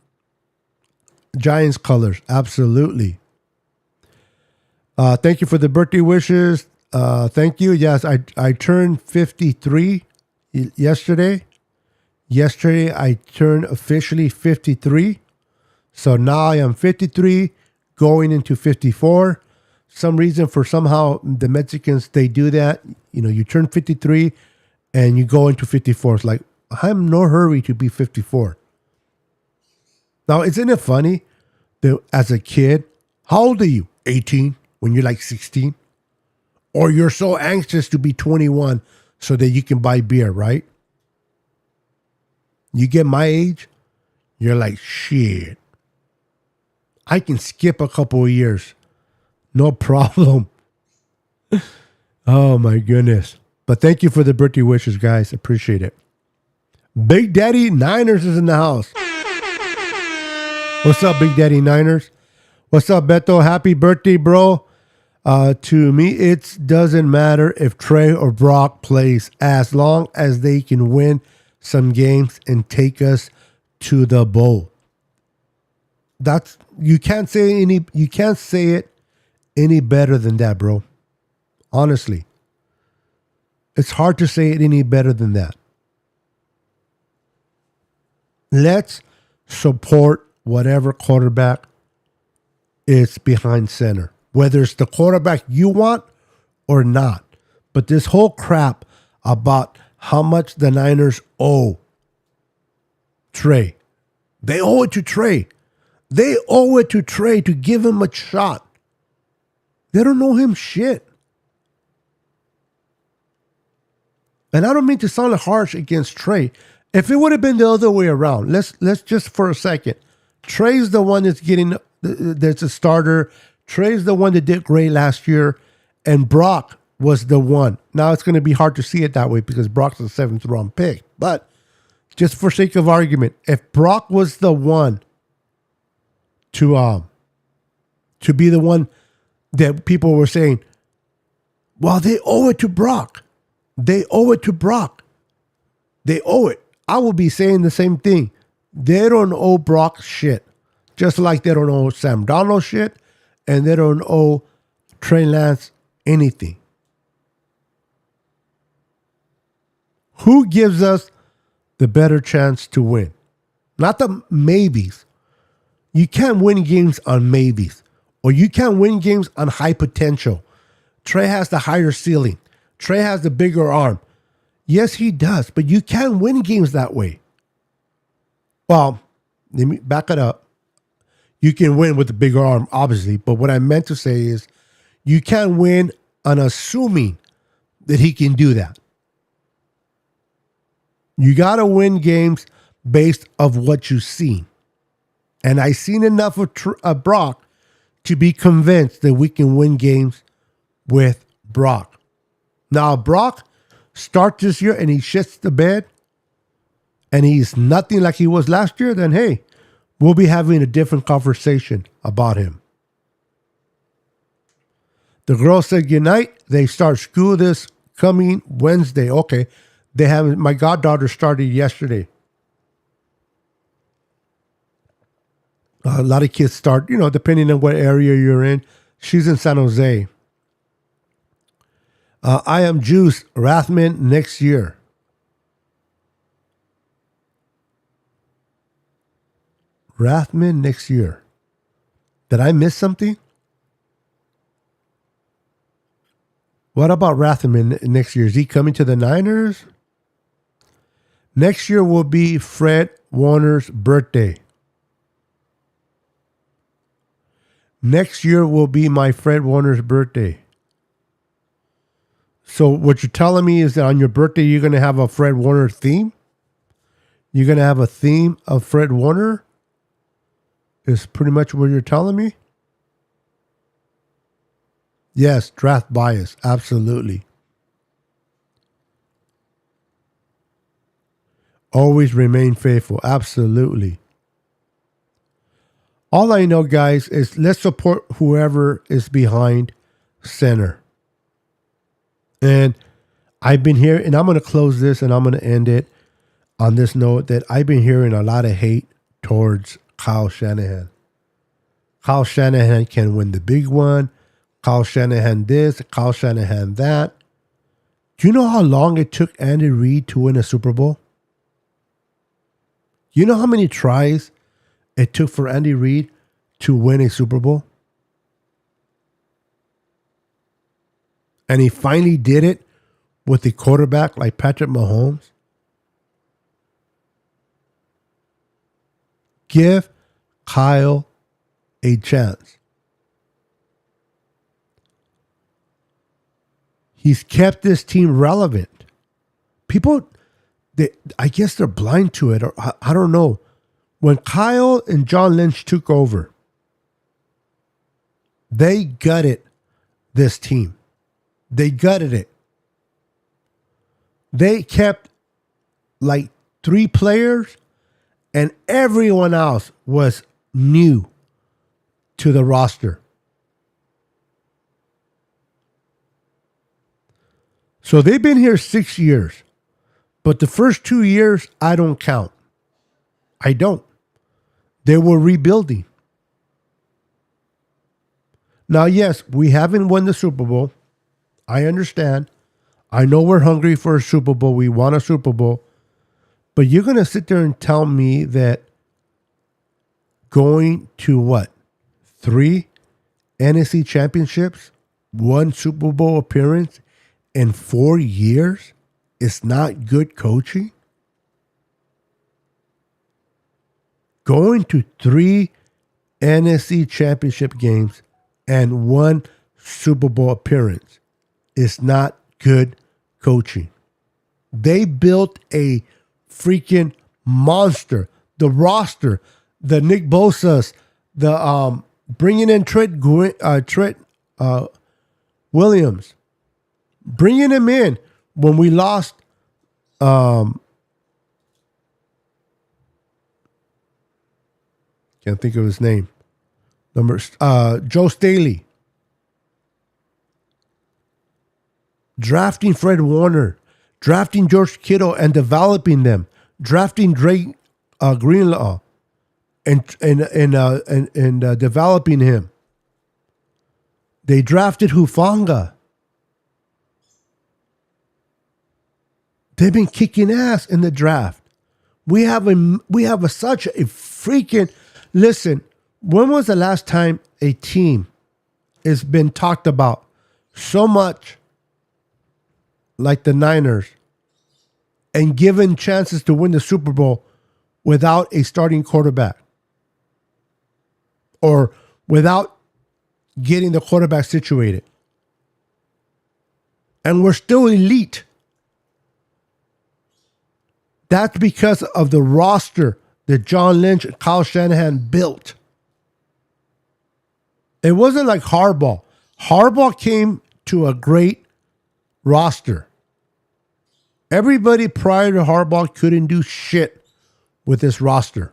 Giants colors. Absolutely. Thank you for the birthday wishes. Thank you. Yes, I turned 53 yesterday. Yesterday, I turned officially 53. So now I am 53, going into 54. Somehow, the Mexicans, they do that. You know, you turn 53 and you go into 54. It's like, I'm in no hurry to be 54. Now, isn't it funny that as a kid, how old are you? 18 when you're like 16? Or you're so anxious to be 21 so that you can buy beer, right? You get my age, you're like, shit. I can skip a couple of years. No problem. Oh, my goodness. But thank you for the birthday wishes, guys. Appreciate it. Big Daddy Niners is in the house. What's up, Big Daddy Niners? What's up, Beto? Happy birthday, bro. To me, it doesn't matter if Trey or Brock plays, as long as they can win some games and take us to the bowl. You can't say it any better than that, bro. Honestly. It's hard to say it any better than that. Let's support whatever quarterback is behind center, whether it's the quarterback you want or not. But this whole crap about how much the Niners owe Trey. They owe it to Trey. They owe it to Trey to give him a shot. They don't know him shit. And I don't mean to sound harsh against Trey. If it would have been the other way around, let's just for a second. Trey's the one that's a starter. Trey's the one that did great last year. And Brock was the one. Now it's going to be hard to see it that way because Brock's a 7th round pick. But just for sake of argument, if Brock was the one to be the one that people were saying, well, they owe it to Brock. They owe it to Brock. They owe it. I will be saying the same thing. They don't owe Brock shit. Just like they don't owe Sam Darnold shit. And they don't owe Trey Lance anything. Who gives us the better chance to win? Not the maybes. You can't win games on maybes Or you can't win games on high potential. Trey has the higher ceiling. Trey has the bigger arm. Yes, he does, but you can't win games that way. Well, let me back it up. You can win with the bigger arm, obviously, but what I meant to say is you can't win on assuming that he can do that. You got to win games based of what you've seen. And I've seen enough of Brock to be convinced that we can win games with Brock. Now, Brock starts this year and he shits the bed and he's nothing like he was last year, then hey, we'll be having a different conversation about him. The girls said goodnight. They start school this coming Wednesday. Okay. My goddaughter started yesterday. A lot of kids start, depending on what area you're in. She's in San Jose. I am Juice Rathman next year. Rathman next year. Did I miss something? What about Rathman next year? Is he coming to the Niners? Next year will be Fred Warner's birthday. Next year will be my Fred Warner's birthday. So what you're telling me is that on your birthday, you're going to have a Fred Warner theme? You're going to have a theme of Fred Warner? Is pretty much what you're telling me? Yes, draft bias. Absolutely. Always remain faithful. Absolutely. All I know, guys, is let's support whoever is behind center. And I've been here, and I'm going to close this and I'm going to end it on this note that I've been hearing a lot of hate towards Kyle Shanahan. Kyle Shanahan can win the big one. Kyle Shanahan this, Kyle Shanahan that. Do you know how long it took Andy Reid to win a Super Bowl? You know how many tries it took for Andy Reid to win a Super Bowl? And he finally did it with a quarterback like Patrick Mahomes. Give Kyle a chance. He's kept this team relevant. People, I guess they're blind to it, or I don't know. When Kyle and John Lynch took over, they gutted this team. They gutted it. They kept like 3 players, and everyone else was new to the roster. So they've been here 6 years, but the first 2 years, I don't count. I don't. They were rebuilding. Now, yes, we haven't won the Super Bowl. I understand. I know we're hungry for a Super Bowl. We want a Super Bowl. But you're going to sit there and tell me that going to what? 3 NFC championships, 1 Super Bowl appearance in 4 years is not good coaching? Going to 3 NFC championship games and 1 Super Bowl appearance is not good coaching. They built a freaking monster. The roster, the Nick Bosa's, the bringing in Trent Williams, bringing him in when we lost. Can't think of his name. Joe Staley. Drafting Fred Warner, drafting George Kittle and developing them, drafting Drake Greenlaw and developing him. They drafted Hufanga. They've been kicking ass in the draft. We have such a freaking listen. When was the last time a team has been talked about so much like the Niners and given chances to win the Super Bowl without a starting quarterback or without getting the quarterback situated? And we're still elite. That's because of the roster that John Lynch and Kyle Shanahan built. It wasn't like Harbaugh. Harbaugh came to a great roster. Everybody prior to Harbaugh couldn't do shit with this roster.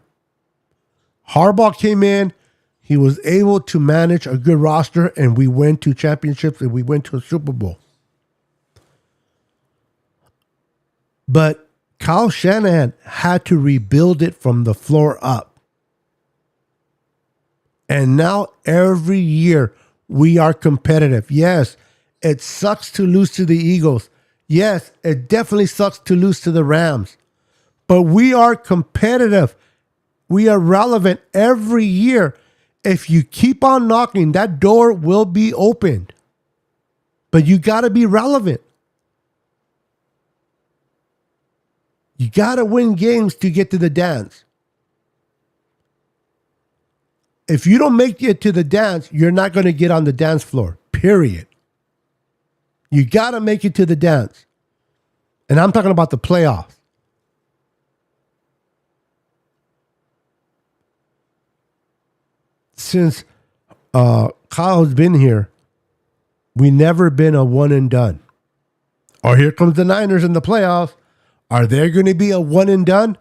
Harbaugh came in. He was able to manage a good roster, and we went to championships and we went to a Super Bowl. But Kyle Shanahan had to rebuild it from the floor up. And now every year we are competitive. Yes, it sucks to lose to the Eagles. Yes, it definitely sucks to lose to the Rams. But we are competitive. We are relevant every year. If you keep on knocking, that door will be opened. But you got to be relevant. You got to win games to get to the dance. If you don't make it to the dance, you're not going to get on the dance floor, period. You got to make it to the dance. And I'm talking about the playoffs. Since Kyle's been here, we never been a one and done. Or here comes the Niners in the playoffs. Are there going to be a one and done?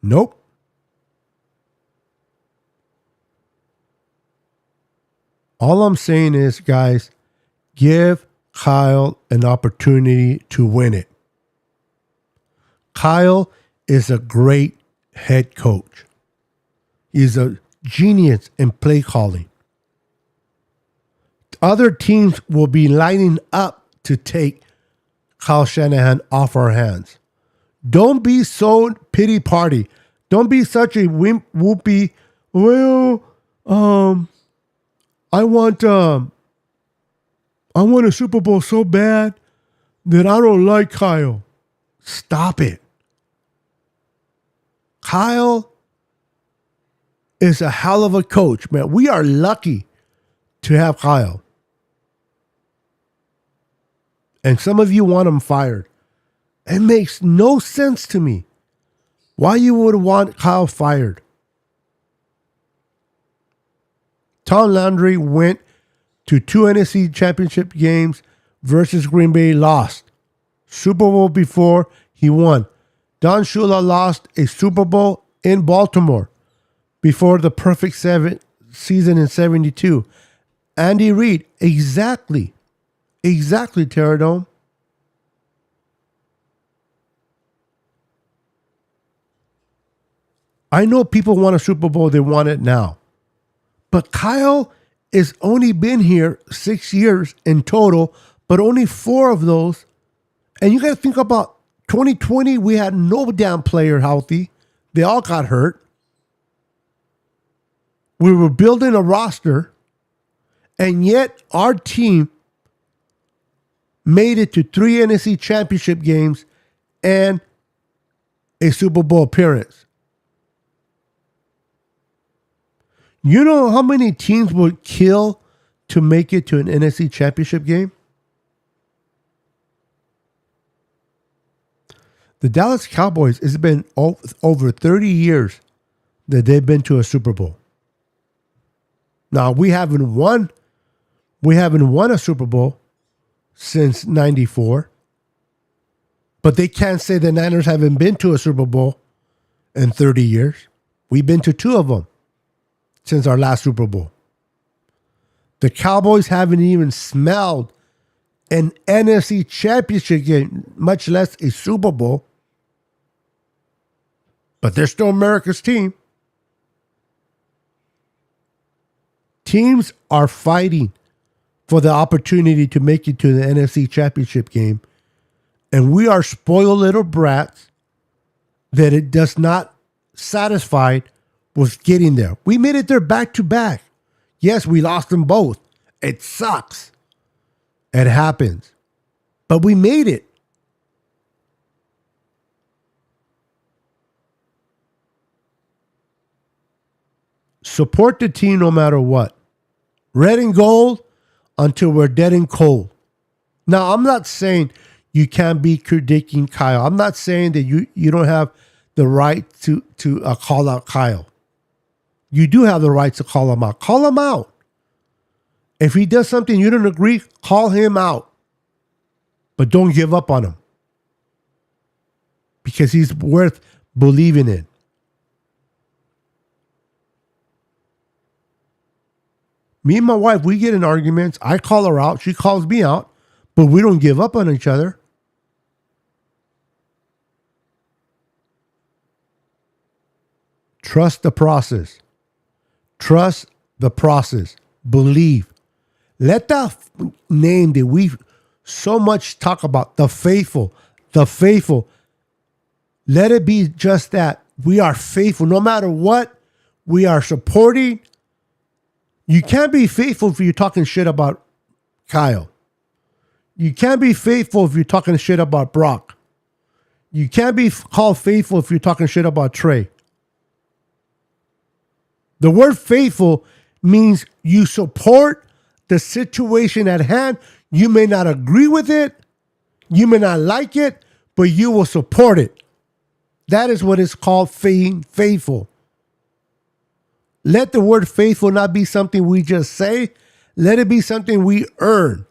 Nope. All I'm saying is, guys, give Kyle an opportunity to win it. Kyle is a great head coach. He's a genius in play calling. Other teams will be lining up to take Kyle Shanahan off our hands. Don't be so pity party. Don't be such a whoopee. Well, I want a Super Bowl so bad that I don't like Kyle. Stop it. Kyle is a hell of a coach, man. We are lucky to have Kyle. And some of you want him fired. It makes no sense to me why you would want Kyle fired. Tom Landry went to 2 NFC championship games versus Green Bay, lost. Super Bowl before, he won. Don Shula lost a Super Bowl in Baltimore before the perfect season in 72. Andy Reid, exactly, Terradome. I know people want a Super Bowl, they want it now. But Kyle has only been here 6 years in total, but only 4 of those. And you got to think about 2020, we had no damn player healthy. They all got hurt. We were building a roster, and yet our team made it to 3 NFC championship games and a Super Bowl appearance. You know how many teams would kill to make it to an NFC championship game? The Dallas Cowboys, it's been over 30 years that they've been to a Super Bowl. Now, we haven't won a Super Bowl since 94. But they can't say the Niners haven't been to a Super Bowl in 30 years. We've been to 2 of them since our last Super Bowl. The Cowboys haven't even smelled an NFC championship game, much less a Super Bowl. But they're still America's team. Teams are fighting for the opportunity to make it to the NFC championship game. And we are spoiled little brats that it does not satisfy was getting there. We made it there back to back. Yes, we lost them both. It sucks. It happens. But we made it. Support the team no matter what. Red and gold until we're dead and cold. Now, I'm not saying you can't be critiquing Kyle. I'm not saying that you don't have the right to call out Kyle. You do have the right to call him out. Call him out. If he does something you don't agree, call him out. But don't give up on him. Because he's worth believing in. Me and my wife, we get in arguments. I call her out. She calls me out. But we don't give up on each other. Trust the process. Trust the process. Believe. Let that name that we so much talk about, the faithful, let it be just that. We are faithful. No matter what, we are supporting. You can't be faithful if you're talking shit about Kyle. You can't be faithful if you're talking shit about Brock. You can't be called faithful if you're talking shit about Trey. The word faithful means you support the situation at hand. You may not agree with it. You may not like it, but you will support it. That is what is called being faithful. Let the word faithful not be something we just say. Let it be something we earn.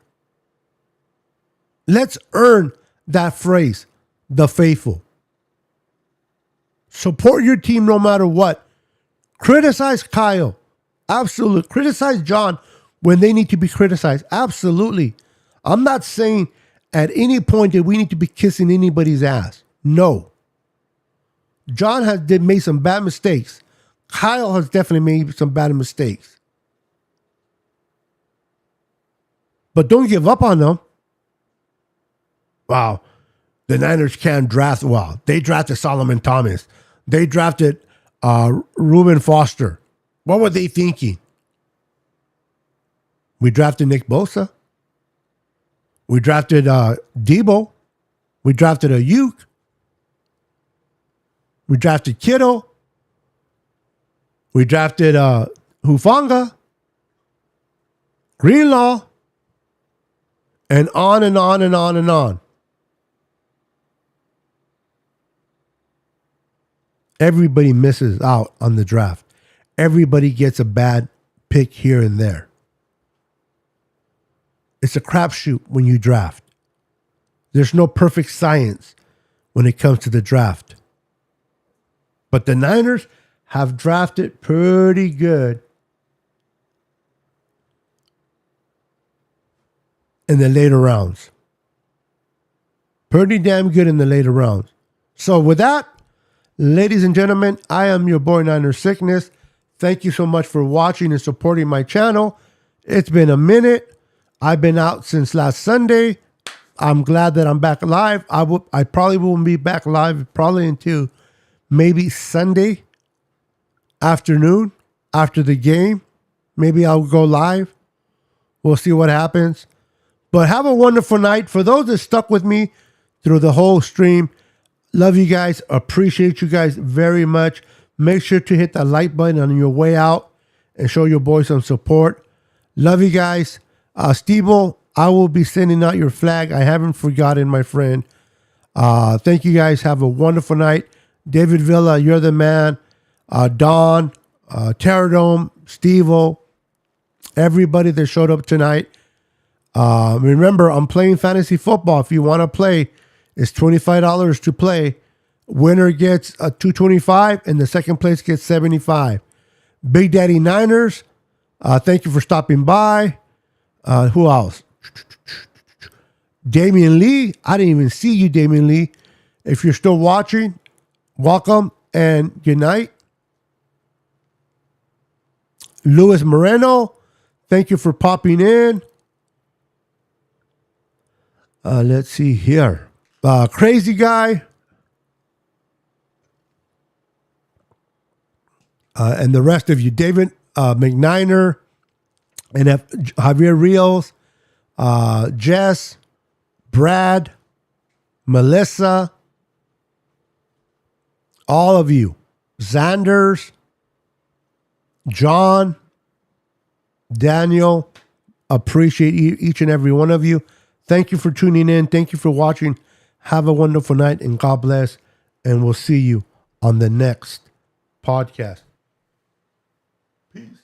Let's earn that phrase, the faithful. Support your team no matter what. Criticize Kyle. Absolutely. Criticize John when they need to be criticized. Absolutely. I'm not saying at any point that we need to be kissing anybody's ass. No. John has made some bad mistakes. Kyle has definitely made some bad mistakes. But don't give up on them. Wow. The Niners can't draft. Wow. They drafted Solomon Thomas. They drafted Reuben Foster. What were they thinking? We drafted Nick Bosa. We drafted Debo. We drafted Ayuk. We drafted Kittle. We drafted Hufanga, Greenlaw, and on and on and on and on. Everybody misses out on the draft. Everybody gets a bad pick here and there. It's a crapshoot when you draft. There's no perfect science when it comes to the draft. But the Niners have drafted pretty good in the later rounds. Pretty damn good in the later rounds. So with that, ladies and gentlemen, I am your boy Niner Sickness. Thank you so much for watching and supporting my channel. It's been a minute. I've been out since last Sunday. I'm glad that I'm back live. I probably won't be back live probably until maybe Sunday afternoon after the game. Maybe I'll go live. We'll see what happens. But have a wonderful night. For those that stuck with me through the whole stream, love you guys. Appreciate you guys very much. Make sure to hit that like button on your way out and show your boy some support. Love you guys. Steve-O, I will be sending out your flag. I haven't forgotten, my friend. Thank you guys. Have a wonderful night. David Villa, you're the man. Don, Terradome, Steve-O, everybody that showed up tonight. Remember, I'm playing fantasy football. If you want to play, it's $25 to play. Winner gets $225 and the second place gets $75. Big Daddy Niners, thank you for stopping by. Who else? Damian Lee. I didn't even see you, Damian Lee. If you're still watching, welcome and good night. Luis Moreno, thank you for popping in. Let's see here. Crazy Guy. and the rest of you, David McNiner, and Javier Rios, Jess, Brad, Melissa, all of you, Xanders, John, Daniel, appreciate each and every one of you. Thank you for tuning in. Thank you for watching. Have a wonderful night and God bless. And we'll see you on the next podcast. Peace.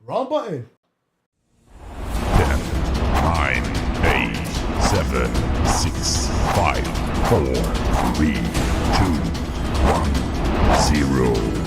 Wrong button. 10, 9, 8, 7, 6, 5, 4, 3, 2, 1, 0.